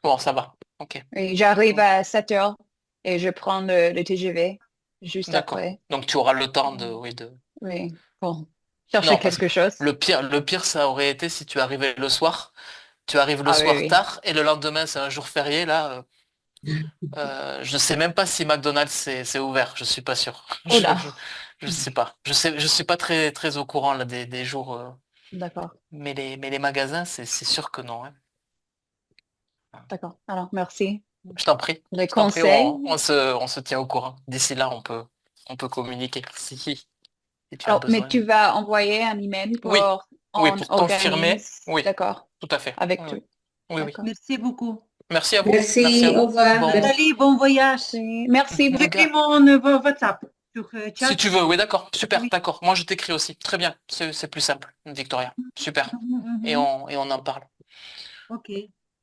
Speaker 1: Bon, ça va. Ok.
Speaker 3: Oui, j'arrive
Speaker 1: Bon,
Speaker 3: à 7 heures et je prends le TGV juste
Speaker 1: d'accord.
Speaker 3: après.
Speaker 1: Donc tu auras le temps de, oui, de.
Speaker 3: Oui, pour chercher
Speaker 1: Non, parce que
Speaker 3: quelque chose.
Speaker 1: le pire, ça aurait été si tu arrivais le soir. Tu arrives le
Speaker 3: Ah oui,
Speaker 1: soir
Speaker 3: oui.
Speaker 1: tard et le lendemain, c'est un jour férié, là. Je ne sais même pas si McDonald's c'est ouvert, je suis pas sûr.
Speaker 3: Oh là,
Speaker 1: Je sais pas. Je suis pas très au courant là, des jours,
Speaker 3: d'accord,
Speaker 1: mais les magasins, c'est sûr que non, hein.
Speaker 3: d'accord. Alors, merci.
Speaker 1: Je
Speaker 3: Les
Speaker 1: t'en prie,
Speaker 3: conseils.
Speaker 1: on se tient au courant. D'ici là, on peut communiquer si tu as
Speaker 3: Alors, mais
Speaker 1: besoin.
Speaker 3: tu vas envoyer un email
Speaker 1: Oui,
Speaker 3: pour
Speaker 1: oui,
Speaker 3: on
Speaker 1: pour confirmer,
Speaker 3: organise,
Speaker 1: oui,
Speaker 3: d'accord,
Speaker 1: tout à fait.
Speaker 3: avec
Speaker 1: Oui,
Speaker 3: tout.
Speaker 1: oui, oui, oui.
Speaker 3: D'accord.
Speaker 2: merci beaucoup.
Speaker 1: Merci à vous. Merci à
Speaker 5: Merci, au
Speaker 1: vous.
Speaker 5: revoir.
Speaker 1: Bon,
Speaker 2: Nathalie, bon voyage.
Speaker 3: Merci
Speaker 2: Vous
Speaker 1: de
Speaker 2: écrivez
Speaker 1: gars.
Speaker 2: mon WhatsApp sur
Speaker 1: Si
Speaker 2: chat.
Speaker 1: tu veux, oui, d'accord. Super,
Speaker 2: Oui.
Speaker 1: d'accord. Moi, je t'écris aussi. Très bien. C'est plus simple, Victoria. Super.
Speaker 2: Mhm.
Speaker 1: Et on en parle.
Speaker 2: OK.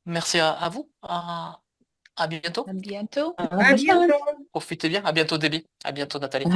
Speaker 1: Merci à vous. À bientôt.
Speaker 3: À bientôt.
Speaker 4: Au
Speaker 2: À
Speaker 4: revoir.
Speaker 2: bientôt.
Speaker 1: Profitez bien. À bientôt, Déby. À bientôt, Nathalie.